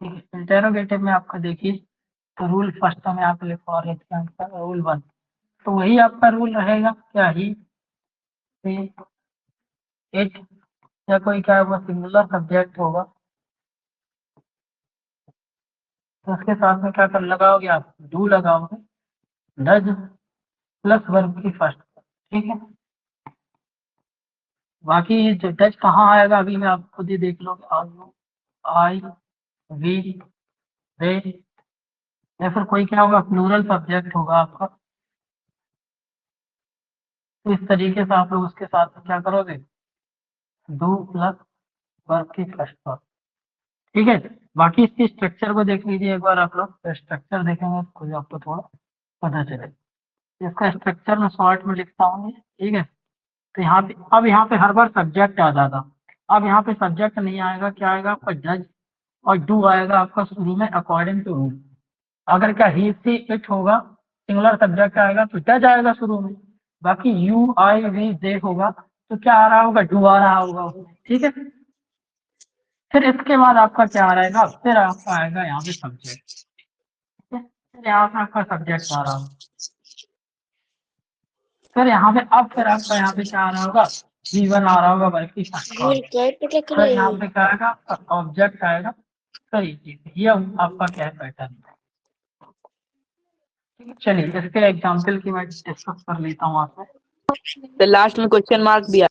ठीक है, इंटेरोगेटिव में आपका देखिए, तो रूल फर्स्ट में आप लिखो और इसका आंसर रूल 1, तो वही आपका रूल रहेगा क्या, ही इट, या कोई क्या होगा सिंगुलर सब्जेक्ट होगा, तो उसके साथ में क्या कर लगाओगे आप, डू लगाओगे, डज प्लस वर्ब की फर्स्ट, ठीक है। बाकी जो डज कहाँ आएगा अभी मैं आप खुद ही देख लो, आई वी दे, या फिर कोई क्या होगा प्लूरल सब्जेक्ट होगा आपका, तो इस तरीके से आप लोग उसके साथ में क्या करोगे, डू प्लस वर्ब की फर्स्ट फॉर्म, ठीक है। बाकी इसके स्ट्रक्चर को देख लीजिए एक बार आप लोग, तो स्ट्रक्चर देखेंगे तो आपको थोड़ा पता चले। इसका स्ट्रक्चर मैं शॉर्ट में लिखता हूँ, ठीक है। तो यहाँ पे अब यहाँ पे हर बार सब्जेक्ट आ जाता, अब यहाँ पे सब्जेक्ट नहीं आएगा, क्या आएगा आपका जज और डू आएगा आपका शुरू में अकॉर्डिंग टू रूल। अगर क्या ही सी इट होगा, सिंगुलर सब्जेक्ट आएगा तो डज आएगा शुरू में, बाकी यू आई वी दे होगा तो क्या आ रहा होगा, डू आ रहा होगा, ठीक है। फिर इसके बाद आपका क्या रहेगा, फिर आपका आएगा यहाँ पे सब्जेक्ट, ठीक है। फिर यहाँ पे आपका सब्जेक्ट आ रहा होगा, फिर यहाँ पे अब फिर आपका यहाँ पे क्या आ रहा होगा, V1 आ रहा होगा बल्कि और क्या पे लिख फिर रहे यहाँ हैं? पे क्या आएगा, ऑब्जेक्ट आएगा, फिर ये आपका क्या है पैटर्न। चलिए इसके एग्जाम्पल की मैं डिस्कस कर लेता हूँ आपसे। तो लास्ट में क्वेश्चन मार्क भी आ,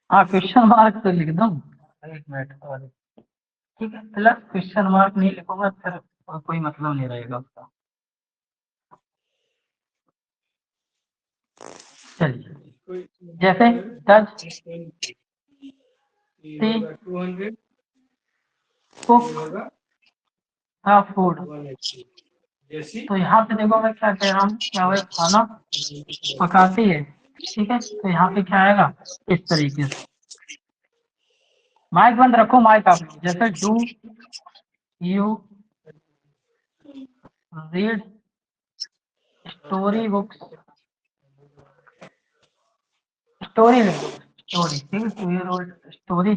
हाँ क्वेश्चन मार्क तो लिख दूँ, एक मिनट सॉरी, ठीक है, प्लस क्वेश्चन मार्क नहीं लिखूंगा फिर कोई मतलब नहीं रहेगा उसका। चलिए जैसे डज कुक द फूड, तो यहाँ पे देखो मैं क्या कह रहा हूँ, क्या हुआ खाना पकाती है, ठीक है। तो यहाँ पे क्या आएगा इस तरीके से, माइक बंद रखो, माइक आप लोग, जैसे do you read story books, story लिख दो, स्टोरी, ठीक है। Do you read story,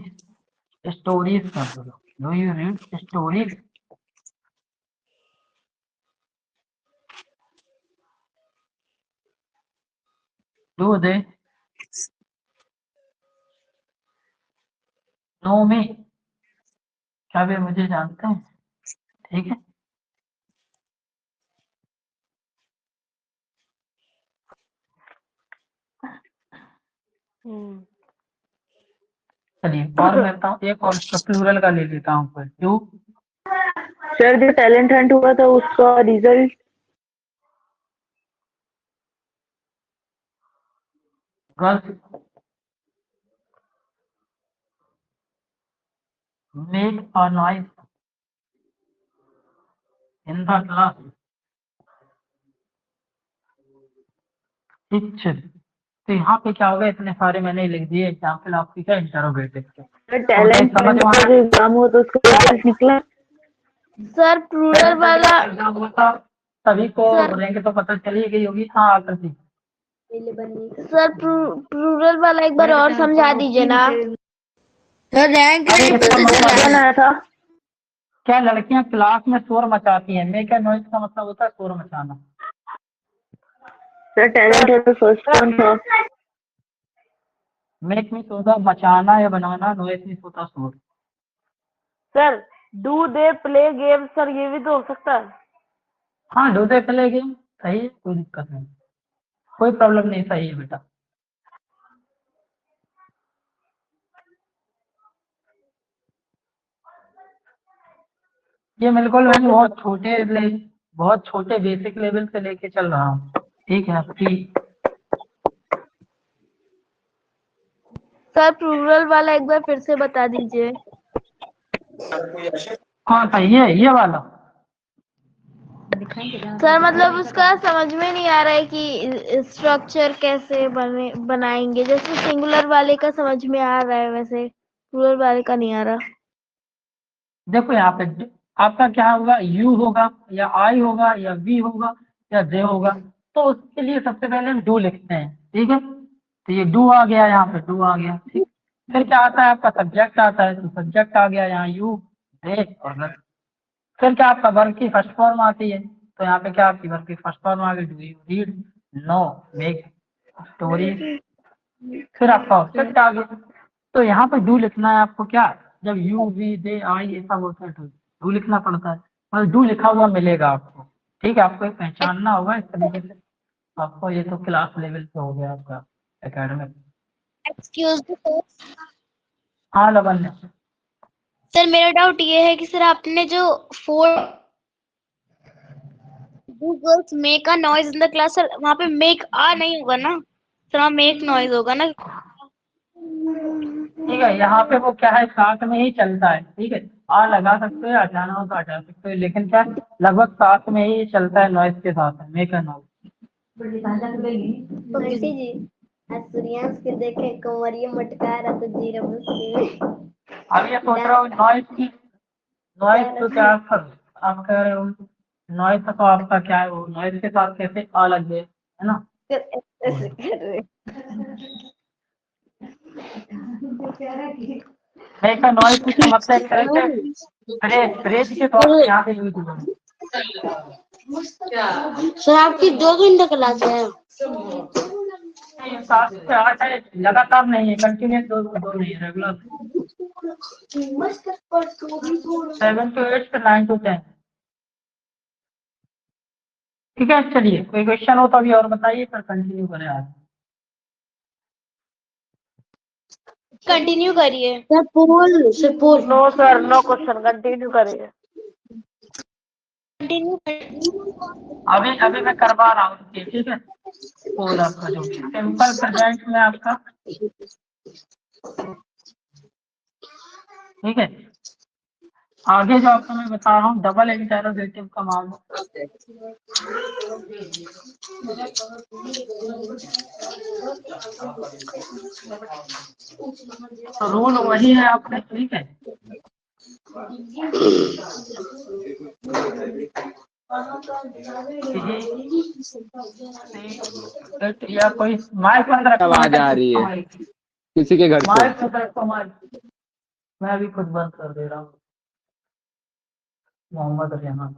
stories कर दो, do you read stories, do they know me, क्या वे मुझे जानते हैं, ठीक है। चलिए और लेता हूँ एक और प्लूरल का ले लेता हूँ, फिर डू सर जो टैलेंट हंट हुआ था उसका result girls make a noise in the class, teacher, तो यहाँ पे क्या होगा, इतने सारे मैंने लिख दिए एग्जाम्पल आपकी क्या इंटरोगेटिव के, सर तो मुझे टैलेंट समझ हंट में का जो एग्जाम हुआ था उसका रिजल्ट निकला। सर प्लूरल वाला, एग्जाम होता सभी को सर रैंक तो पता चली गई होगी, हाँ आकृति सर प्लूरल वाला एक बार और समझा दीजिए ना। सर रैंक अरे इसका मतलब कौन आया था? क्या लड़कियां क्लास में शोर मचाती हैं, मेक अ नॉइज का मतलब होता है शोर मचाना, सर टैलेंट हंट तो फर्स्ट कौन था? मेक मीन्स होता मचाना या बनाना, नॉइज मीन्स होता शोर। Sir do they play game, sir ये भी तो हो सकता है। हाँ डू दे प्ले गेम, सही है, कोई दिक्कत नहीं, कोई प्रॉब्लम नहीं, सही है बेटा। ये बिल्कुल मैं बहुत छोटे बेसिक लेवल से लेके चल रहा हूँ, ठीक है आपकी। सर प्लूरल वाला एक बार फिर से बता दीजिए। कौन सा, ये वाला सर मतलब उसका समझ में नहीं आ रहा है कि स्ट्रक्चर कैसे बनाएंगे। जैसे सिंगुलर वाले का समझ में आ रहा है, वैसे प्लूरल वाले का नहीं आ रहा। देखो यहाँ पे आपका क्या होगा, यू होगा या आई होगा या वी होगा या जे होगा। तो उसके लिए सबसे पहले हम डू लिखते हैं, ठीक है। तो ये डू आ गया, यहाँ पे डू आ गया, ठीक। फिर क्या आता है आपका सब्जेक्ट आता है, तो सब्जेक्ट आ गया यहाँ यू दे और वर्ब। फिर क्या आपका वर्ब की फर्स्ट फॉर्म आती है, तो यहाँ पे क्या आपकी वर्ब की फर्स्ट फॉर्म आ गई, do you read, no, make, story. फिर आपका ऑब्जेक्ट आ गया। तो यहाँ पे डू लिखना है आपको, क्या जब यू वी दे आई ये सब होता है तो डू लिखना पड़ता है, मतलब डू लिखा हुआ मिलेगा आपको, ठीक है। आपको ये पहचानना होगा इस तरीके से। आपको ये तो क्लास लेवल पे हो गया आपका एकेडमिक। Excuse me sir. हाँ लवन। सर मेरा डाउट ये है कि सर आपने जो 4 girls make a noise in the class, sir वहाँ पे मेक आ नहीं होगा ना सर, वहाँ मेक नॉइज होगा ना। ठीक है, यहाँ पे वो क्या है, साथ में ही चलता है, ठीक है। आ लगा सकते हो, हटाना हो तो हटा सकते हो, लेकिन क्या है, लगभग साथ में ही चलता है, नॉइज के साथ है, मेक अ नॉइज। आंटी जी आज सूर्यांश के देखे कमरिया मटका रहा तो जीरा मुश्किल में। अब ये सोच रहा हूँ नॉइज की, नॉइज तो क्या आप कह रहे हो, नॉइज तो आपका क्या है, वो नॉइज के साथ कैसे आ लग गए, है ना। ऐसे कर रहे। मेक अ नॉइज इसका मतलब एक तरह से फ्रेज, फ्रेज के तौर पे यहाँ पे यूज हुआ है। सर आपकी 2 घंटे क्लास है। ये 7 से 8 है, लगातार नहीं है, कंटिन्यूस दो नहीं है, रेगुलर 7 to 8 से 9 to 10। ठीक है, चलिए कोई क्वेश्चन हो तो अभी और बताइए, फिर कंटिन्यू करें आज। कंटिन्यू करिए sir, poll no sir, no question, continue करिए। कंटिन्यू। अभी अभी मैं करवा रहा हूँ, ठीक है। पोल आपका जो सिंपल प्रेजेंट में आपका, ठीक है। आगे जो आपको मैं बता रहा हूँ डबल इंटरोगेटिव का मामला, तो रूल वही है आपका, ठीक है। या कोई माइक बंद रखो, आवाज आ रही है किसी के घर से। माइक बंद रखो, माइक मैं अभी खुद बंद कर दे रहा हूँ। मोहम्मद रेहान।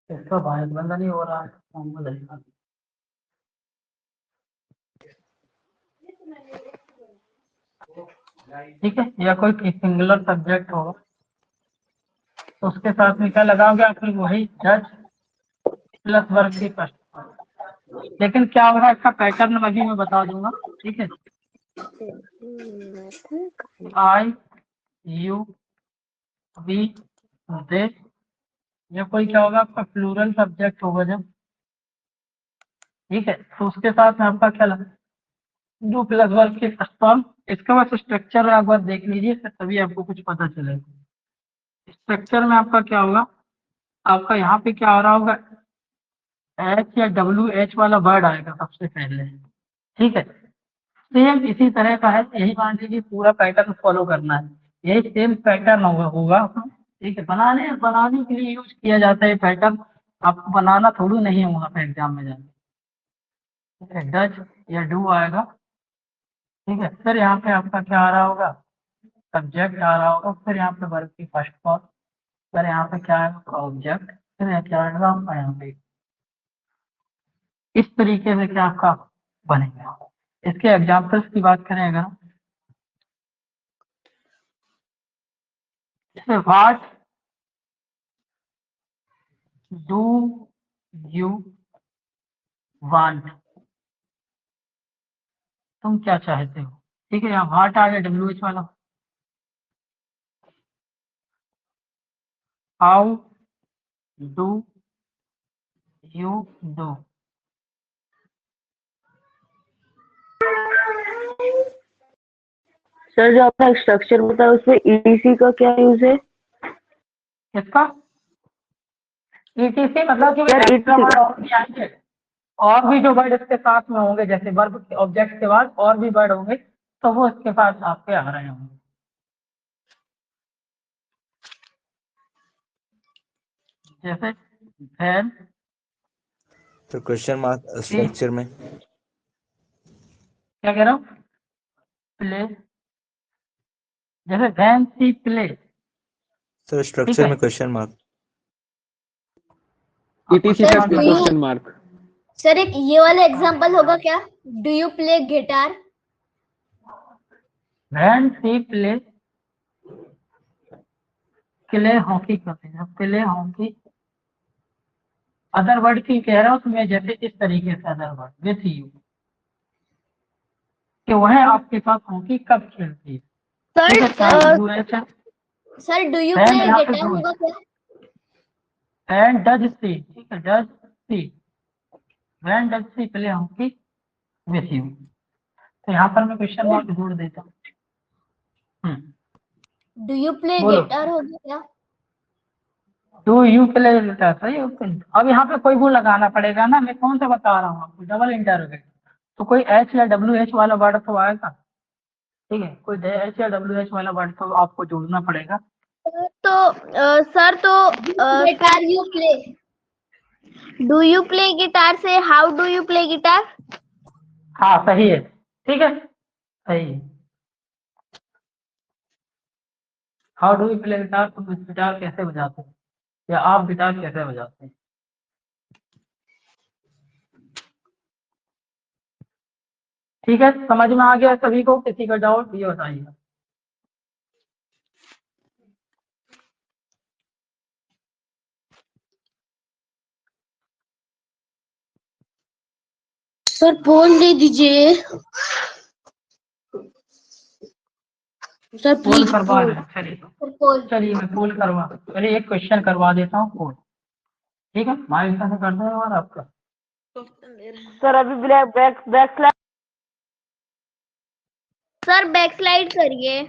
इसका माइक बंद नहीं हो रहा है, मोहम्मद रेहान। ठीक है, या कोई सिंगुलर सब्जेक्ट हो तो उसके साथ में क्या लगाओगे आप, फिर वही जज प्लस वर्ग की फर्स्ट। लेकिन क्या होगा इसका पैटर्न अभी मैं बता दूंगा, ठीक है। आई यू वी दे, ये कोई क्या होगा आपका प्लूरल सब्जेक्ट होगा जब, ठीक है। तो उसके साथ में आपका क्या लगा, डू प्लस वर्ग की फर्स्ट फॉर्म। इसका बस स्ट्रक्चर एक बार देख लीजिए, फिर तभी आपको कुछ पता चलेगा। स्ट्रक्चर में आपका क्या होगा, आपका यहाँ पे क्या आ रहा होगा, एच या डब्ल्यू एच वाला वर्ड आएगा सबसे पहले, ठीक है। सेम इसी तरह का है, यही मान लीजिए पूरा पैटर्न फॉलो करना है, यही सेम पैटर्न होगा, ठीक है। बनाने बनाने के लिए यूज किया जाता है पैटर्न, आपको बनाना थोड़ी नहीं है वहाँ पे एग्जाम में जाने। डज या डू आएगा, ठीक है। फिर यहाँ पे आपका क्या आ रहा होगा, सब्जेक्ट आ रहा होगा, फिर यहाँ पे वर्ब की फर्स्ट फॉर्म, फिर यहाँ पे क्या आएगा ऑब्जेक्ट, फिर यहाँ क्या आएगा आपका यहाँ पे। इस तरीके से क्या आपका बनेगा। इसके एग्जाम्पल्स की बात करें अगर, जैसे व्हाट डू यू वांट, तुम क्या चाहते हो, ठीक है। यहाँ व्हाट आ गया डब्ल्यू एच वाला। How do you do. Sir जो आपने स्ट्रक्चर बताया उसमें ईटीसी का क्या यूज है? इसका ईटीसी मतलब कि यार, एक्स्ट्रा ETC वर्ड और भी आएंगे, और भी जो वर्ड इसके साथ में होंगे, जैसे वर्ब ऑब्जेक्ट के बाद और भी वर्ड होंगे, तो वो इसके साथ आपके आ रहे होंगे। जैसे वैन तो क्वेश्चन मार्क स्ट्रक्चर में क्या कह रहा हूँ, प्ले, जैसे वैन सी प्ले, सर ठीक स्ट्रक्चर है। में question mark etc sir, plus do you- question mark. Sir एक ये वाला एग्जांपल होगा क्या? Do you play guitar? Van C play, play hockey करते हैं, प्ले हॉकी। अदर वर्ड की कह रहा हूँ तुम्हें, जैसे इस तरीके से अदर वर्ड विथ यू, कि वह आपके साथ हॉकी कब खेलती है, ठीक है। Sir sir do you Then play you have to guitar do it. होगा क्या? एंड डज सी, ठीक है, does she, van does C play hockey with you. तो यहाँ पर मैं क्वेश्चन मार्क जोड़ देता हूँ। डू यू प्ले बोलो। गिटार होगा क्या? डू यू प्ले गिटार, सही है। अब यहाँ पे कोई वो लगाना पड़ेगा ना, मैं कौन सा बता रहा हूँ आपको, डबल इंटरोगेट, तो कोई एच या डब्ल्यू एच वाला वर्ड तो आएगा, ठीक है, कोई एच या डब्ल्यू एच वाला वर्ड तो आपको जोड़ना पड़ेगा। सर तो guitar you play, do you play guitar से how do you play guitar? हाँ सही है, ठीक है, सही है। How do you play guitar, तुम गिटार कैसे बजाते हो, या आप गिटार कैसे बजाते हैं। ठीक है, समझ में आ गया सभी को, किसी का डाउट ये बताइए। सर पोल दे दीजिए। सर पोल प्लीज करवा पोल। लें, चलिए चलिए मैं पोल करवा, चलिए एक क्वेश्चन करवा देता हूँ पोल, ठीक है, हमारे हिसाब से कर दें और आपका। सर अभी back slash. Sir back slide करिए।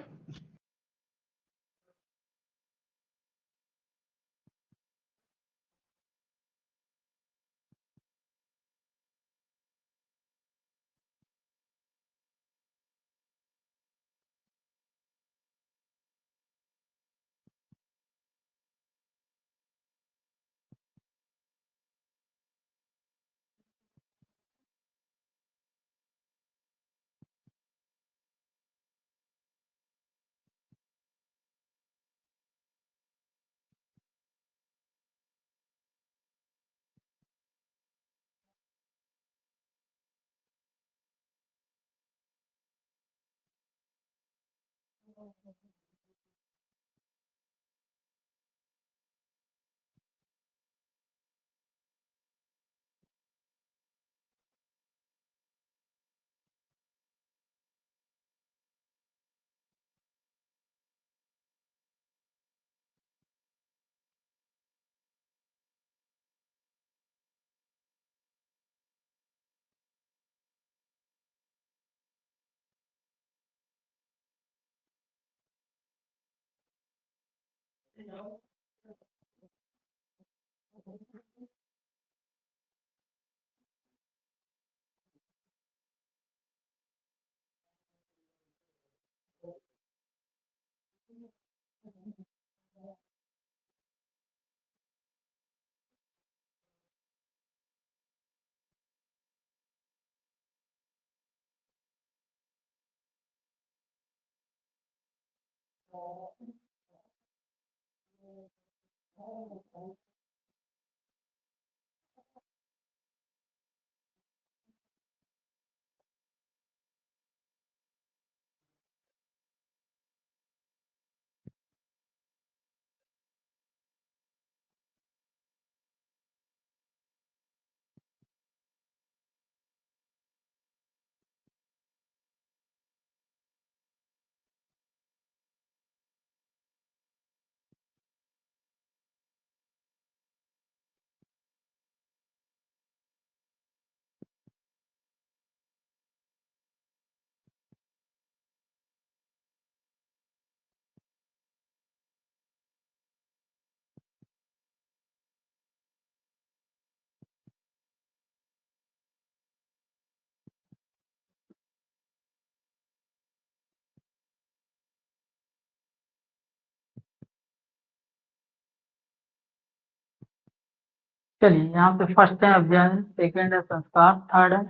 चलिए यहाँ पे फर्स्ट है अभियान, सेकंड है संस्कार, थर्ड है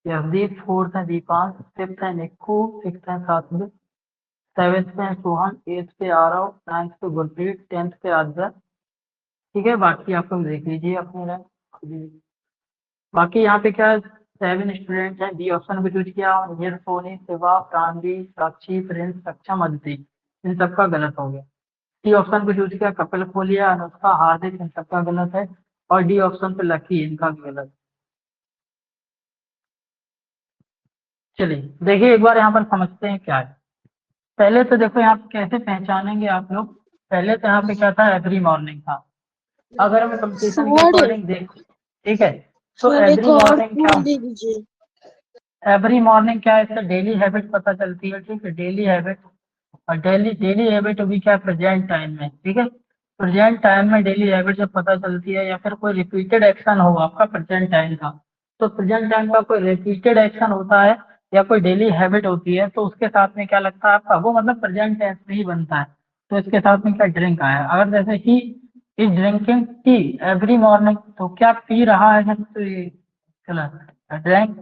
यशदीप, फोर्थ है दीपांश, फिफ्थ है निक्कू, सिक्स है सात्विक, सेवेंथ पे है Sohan, eighth pay Aarav, ninth पे गुरप्रीत, टेंथ पे आद्या। ठीक है, बाकी आप लोग देख लीजिए अपने रैंक। बाकी यहाँ पे क्या 7 स्टूडेंट हैं, बी ऑप्शन को चूज किया, नीर, सोनी, शिवा, प्राणवी, साक्षी, प्रिंस, सक्षम, अदिति, इन सबका गलत हो गया। सी ऑप्शन को चूज किया, कपिल, खोलिया, अनुष्का, हार्दिक, इन सबका गलत है। और डी ऑप्शन पे लकी, इनका भी गलत। चलिए देखिए एक बार यहाँ पर समझते हैं क्या है। पहले तो देखो यहाँ पे कैसे पहचानेंगे आप लोग। पहले तो यहाँ पे क्या था, एवरी मॉर्निंग था। अगर हमें कंपटीशन के अकॉर्डिंग देख, ठीक है, तो एवरी मॉर्निंग क्या, दे दीजिए। एवरी मॉर्निंग क्या है, इसका डेली हैबिट पता चलती है। ठीक है, डेली हैबिट। और डेली डेली हैबिट भी क्या है, प्रेजेंट टाइम में। ठीक है, प्रेजेंट टाइम में डेली हैबिट जब पता चलती है, या फिर कोई रिपीटेड एक्शन हो आपका प्रेजेंट टाइम का, तो प्रेजेंट टाइम का कोई रिपीटेड एक्शन होता है या कोई डेली हैबिट होती है, तो उसके साथ में क्या लगता है आपका, वो मतलब प्रेजेंट टेंस में ही बनता है। तो इसके साथ में क्या, ड्रिंक आया। अगर जैसे he is drinking tea every morning, तो क्या पी रहा है, तो ये ड्रिंक।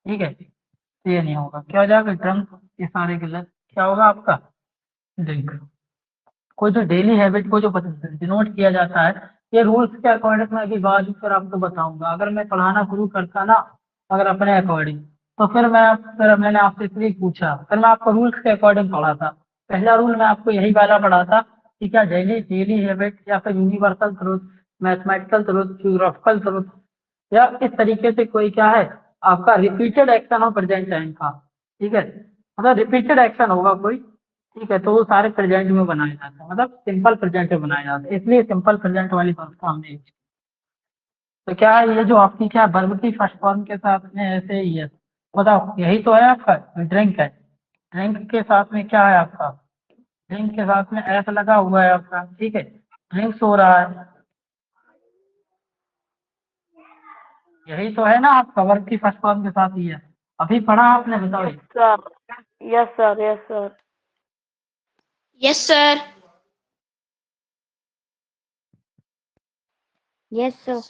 ठीक है, तो ये नहीं होगा, क्या हो जाएगा, ड्रंक। ये सारे गलत। क्या होगा आपका, ड्रिंक। कोई जो डेली हैबिट को जो डिनोट किया जाता है, ये रूल्स के अकॉर्डिंग मैं अभी बाद में फिर आपको बताऊंगा। अगर मैं पढ़ाना शुरू करता ना, अगर अपने अकॉर्डिंग, तो फिर मैंने आपसे इसलिए पूछा, फिर मैं आपको रूल्स के अकॉर्डिंग पढ़ा था। पहला रूल मैं आपको यही वाला पढ़ा था कि क्या डेली डेली हैबिट या फिर universal truth, mathematical truth, geographical truth, या इस तरीके से कोई क्या है आपका रिपीटेड एक्शन हो प्रेजेंट टाइम का। ठीक है, मतलब रिपीटेड एक्शन होगा कोई। ठीक है, तो वो सारे प्रेजेंट में बनाए जाते हैं, मतलब सिंपल प्रेजेंट में बनाए जाते हैं, इसलिए सिंपल प्रेजेंट वाली व्यवस्था हमने यूज की। तो क्या है, ये जो आपकी क्या वर्ब की फर्स्ट फॉर्म के साथ में ऐसे ही है, बताओ यही तो है आपका, ड्रिंक है। ड्रिंक के साथ में क्या है आपका, ड्रिंक के साथ में एस लगा हुआ है आपका। ठीक है, ड्रिंक्स हो रहा है, यही तो है ना आपका, वर्ब की फर्स्ट फॉर्म के साथ ही है। अभी पढ़ा आपने, बताओ ये। Sir, yes sir, yes sir. Yes sir. Yes sir.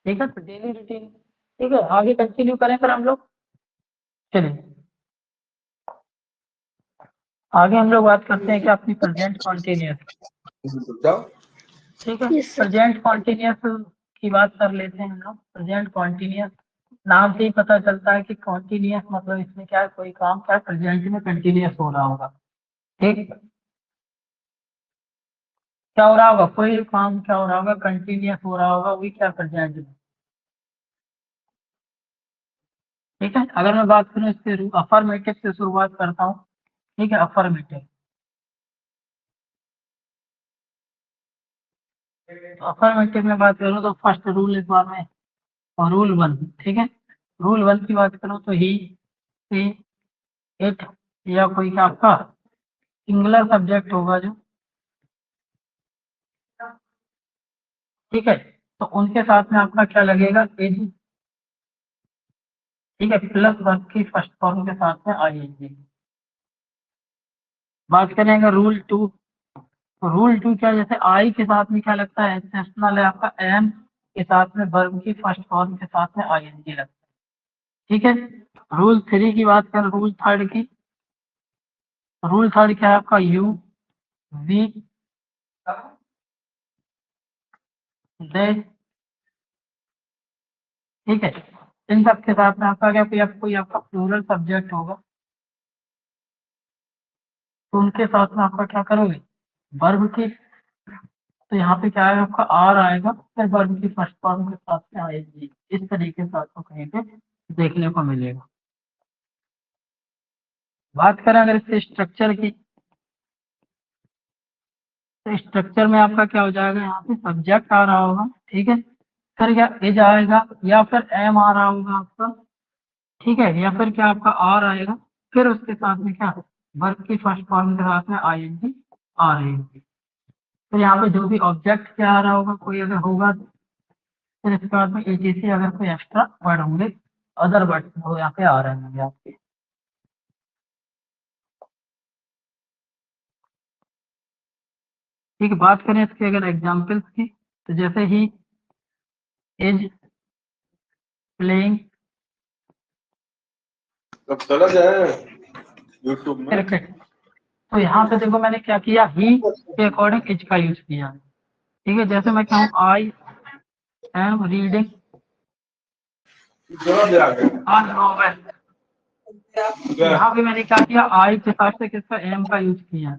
ठीक है, तो डेली रूटीन। ठीक है, आगे कंटिन्यू करें फिर हम लोग। चलिए आगे हम लोग बात करते हैं कि अपनी प्रेजेंट कॉन्टिन्यूस। ठीक है, यस सर। प्रेजेंट कॉन्टिन्यूस की बात कर लेते हैं हम लोग। प्रेजेंट कॉन्टिन्यूस नाम से ही पता चलता है कि कॉन्टिन्यूस मतलब इसमें क्या है, कोई काम क्या प्रेजेंट में कंटिन्यूस हो रहा होगा। ठीक, क्या हो रहा होगा, कोई काम क्या हो रहा होगा, कंटिन्यूस हो रहा होगा, वही क्या प्रेजेंट में। ठीक है, अगर मैं बात करूँ इससे अफर्मेटिव से शुरुआत करता हूँ। ठीक है, अफर्मेटिव। अफर्मेटिव में बात करूँ तो फर्स्ट रूल इस बार में, और रूल 1। ठीक है, रूल 1 की बात करूँ तो ही, सी, इट, या कोई क्या आपका सिंगुलर सब्जेक्ट होगा जो। ठीक है, तो उनके साथ में आपका क्या लगेगा, इज। ठीक है, प्लस वर्ब की फर्स्ट फॉर्म के साथ में आईएनजी। बात करेंगे रूल 2। रूल 2 क्या, जैसे आई के साथ में क्या लगता है, एक्सेप्शनल है आपका, एम के साथ में वर्ब की फर्स्ट फॉर्म के साथ में आईएनजी लगता है। ठीक है, रूल 3 की बात करें, रूल 3 की। रूल 3 क्या है आपका, यू, वी, दे। ठीक है, इन सब के साथ में आपका क्या, कोई आपका प्लूरल सब्जेक्ट होगा, तो उनके साथ में आपका क्या करोगे, वर्ब की। तो यहाँ पे क्या है आपका, आर आएगा, फिर वर्ब की फर्स्ट फॉर्म के साथ में आएगी। इस तरीके से आपको कहीं पे देखने को मिलेगा। बात करें अगर इसके स्ट्रक्चर की, तो स्ट्रक्चर में आपका क्या हो जाएगा, यहाँ पे सब्जेक्ट आ रहा होगा। ठीक है, फिर क्या इज आएगा, या फिर एम आ रहा होगा आपका। ठीक है, या फिर क्या आपका आर आएगा, फिर उसके साथ में क्या वर्ब की फर्स्ट फॉर्म के साथ में आईएनजी आ रहेगी। फिर यहाँ पे जो भी ऑब्जेक्ट क्या आ रहा होगा, कोई अगर होगा, फिर इसके बाद में एटीसी अगर कोई एक्स्ट्रा वर्ड होंगे, अदर वर्ड वो यहाँ पे आ रहे होंगे आपके। ठीक है, बात करें इसके अगर एग्जाम्पल्स की, तो जैसे ही इज प्लेइंग अब चला जाए यूट्यूब में। क्रिकेट, तो यहाँ पे देखो मैंने क्या किया, ही के अकॉर्डिंग इज का यूज किया। ठीक है, जैसे मैं कहूँ I am reading a novel, यहाँ पे मैंने क्या किया, आई के साथ से किसका एम का यूज किया,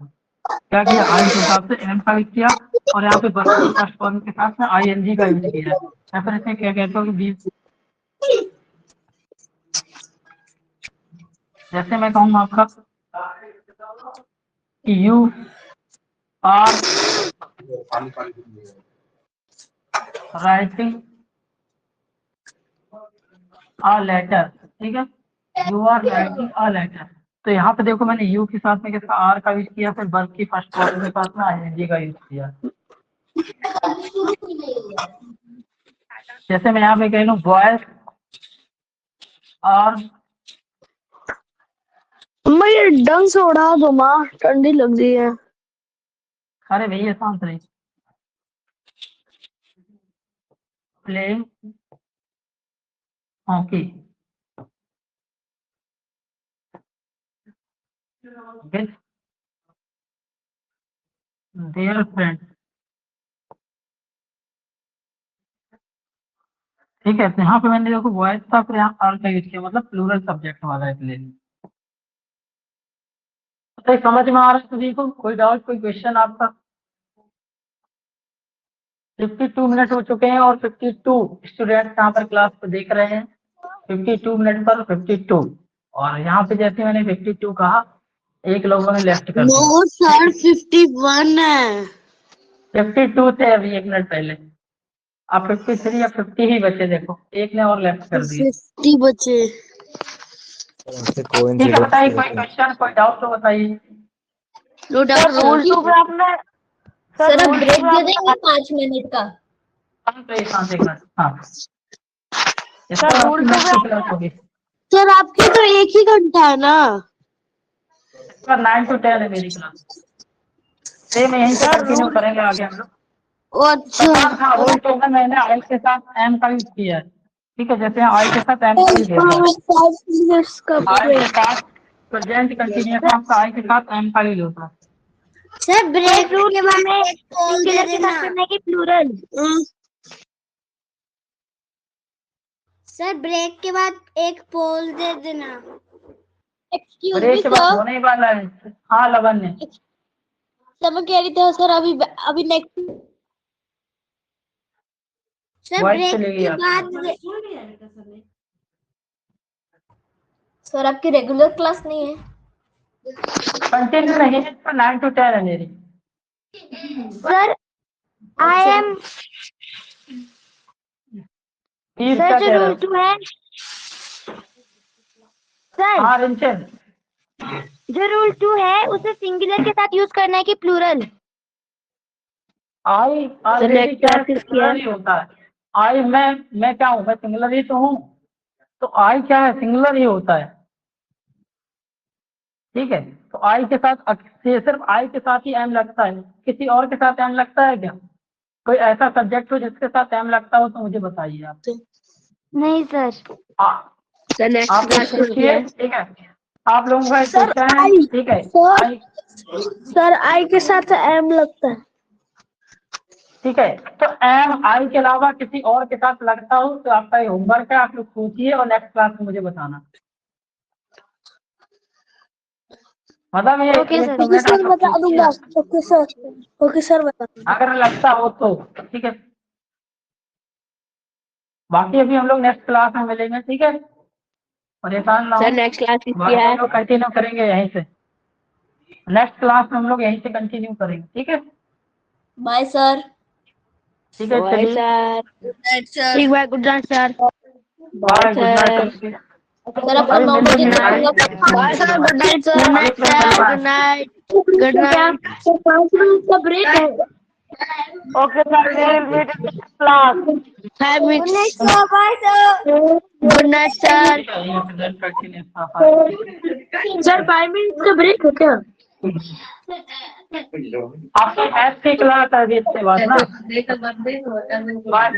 क्या किया, आई के साथ से एम का यूज किया, और यहाँ पे वर्ब की फर्स्ट फॉर्म के साथ में आई एन जी का यूज किया। या फिर इसमें क्या कहते हो कि बीच, जैसे मैं कहूँ आपका you are writing a letter, ठीक है, you are writing a letter, तो यहाँ पे देखो मैंने यू के साथ में किसका आर का यूज किया, फिर वर्ब की फर्स्ट फॉर्म के साथ में आईएनजी का यूज किया। जैसे मैं यहाँ पे कह लूँ बॉयज और, मैं ये ढंग से उड़ा दो माँ, ठंडी लग रही है। अरे भैया शांत रही, playing hockey with their friend, ठीक है, तो यहाँ पे मैंने देखो बॉयज था, फिर यहाँ आर का यूज किया, मतलब प्लूरल सब्जेक्ट वाला है प्लेइंग। तो ये समझ में आ रहा है सभी को, कोई डाउट, कोई क्वेश्चन आपका? 52 मिनट हो चुके हैं और 52 स्टूडेंट्स यहाँ पर क्लास को देख रहे हैं, 52 मिनट पर 52, और यहाँ पे जैसे मैंने 52 कहा, एक लोगों ने लेफ्ट कर दिया। नो सर 51 है। 52 थे अभी 1 मिनट पहले, अब 53 या 50 ही बचे, देखो एक ने और लेफ्ट कर दिया। 50 बचे। ठीक है, बताइए कोई क्वेश्चन, कोई डाउट तो बताइए। नो डाउट रूल टू पे आपने सर अब ब्रेक दे देंगे 5 मिनट का। शांत एक मिनट, हाँ सर रूल टू पे क्लास होगी, सर आपकी तो एक ही घंटा है ना। 9 to 10 है मेरी क्लास, सेम यहीं से कंटिन्यू करेंगे आगे हम लोग। अच्छा हाँ, रूल टू में मैंने आई के साथ एम का यूज किया है, ठीक है, जैसे आई के साथ एम का यूज किया, आई के साथ प्रेजेंट कंटिन्यूस आपका आई के साथ एम का यूज होता है। सर ब्रेक रूल के बाद में सिंगुलर के साथ करना है कि प्लूरल? सर ब्रेक के बाद एक पोल दे देना। एक्सक्यूज मी ब्रेक के बाद सर, होने वाला है, हाँ लवन ने, सर मैं कह रही थी सर अभी नेक्स्ट सर Voice ब्रेक चलेगी के आपकी। बाद सर आपकी रेगुलर क्लास नहीं है? कंटिन्यू नहीं है, 9 to 10 है मेरी। सर आई एम सर जो रूल 2 है सर, हाँ रिंचन, जो रूल 2 है उसे सिंगुलर के साथ यूज करना है कि प्लूरल? आई ऑलरेडी क्या है, सिंगुलर ही होता है। आई मैं क्या हूँ, मैं सिंगुलर ही तो हूँ, तो आई क्या है, सिंगुलर ही होता है, ठीक है, तो आई के साथ सिर्फ आई के साथ ही एम लगता है, किसी और के साथ एम लगता है क्या? कोई ऐसा सब्जेक्ट हो जिसके साथ एम लगता हो तो मुझे बताइए आप। नहीं सर। आप पूछिए, ठीक है, आप लोगों का क्वेश्चन है, ठीक है, आई, सर आई के साथ एम लगता है। ठीक है, तो एम आई के अलावा किसी और के साथ लगता हो तो आपका ये होमवर्क है, आप लोग सोचिए और नेक्स्ट क्लास में मुझे बताना। मतलब ये ओके सर। एक मिनट आप लोग बता दूंगा। सोचिए, ओके सर बता दूंगा। अगर लगता हो तो ठीक है, बाकी अभी हम लोग नेक्स्ट क्लास में मिलेंगे, ठीक है, परेशान ना हो, सर नेक्स्ट क्लास किसकी बाकी है? हम लोग कंटिन्यू करेंगे यहीं से, नेक्स्ट क्लास में हम लोग यहीं से कंटिन्यू करेंगे, ठीक है, बाय सर। ठीक है, बाय चलिए, सर। ठीक है, good night sir. Bye, good night. Sir अपन 9 बजे तक bye sir, good night sir. Good night good night. 5 minute का ब्रेक है। Okay sir, class 5 minute. Bye sir. Good night sir. Sir 5 minute का break है क्या? आपको मैथ ठीक लगा था अभी इसके बाद ना बाय।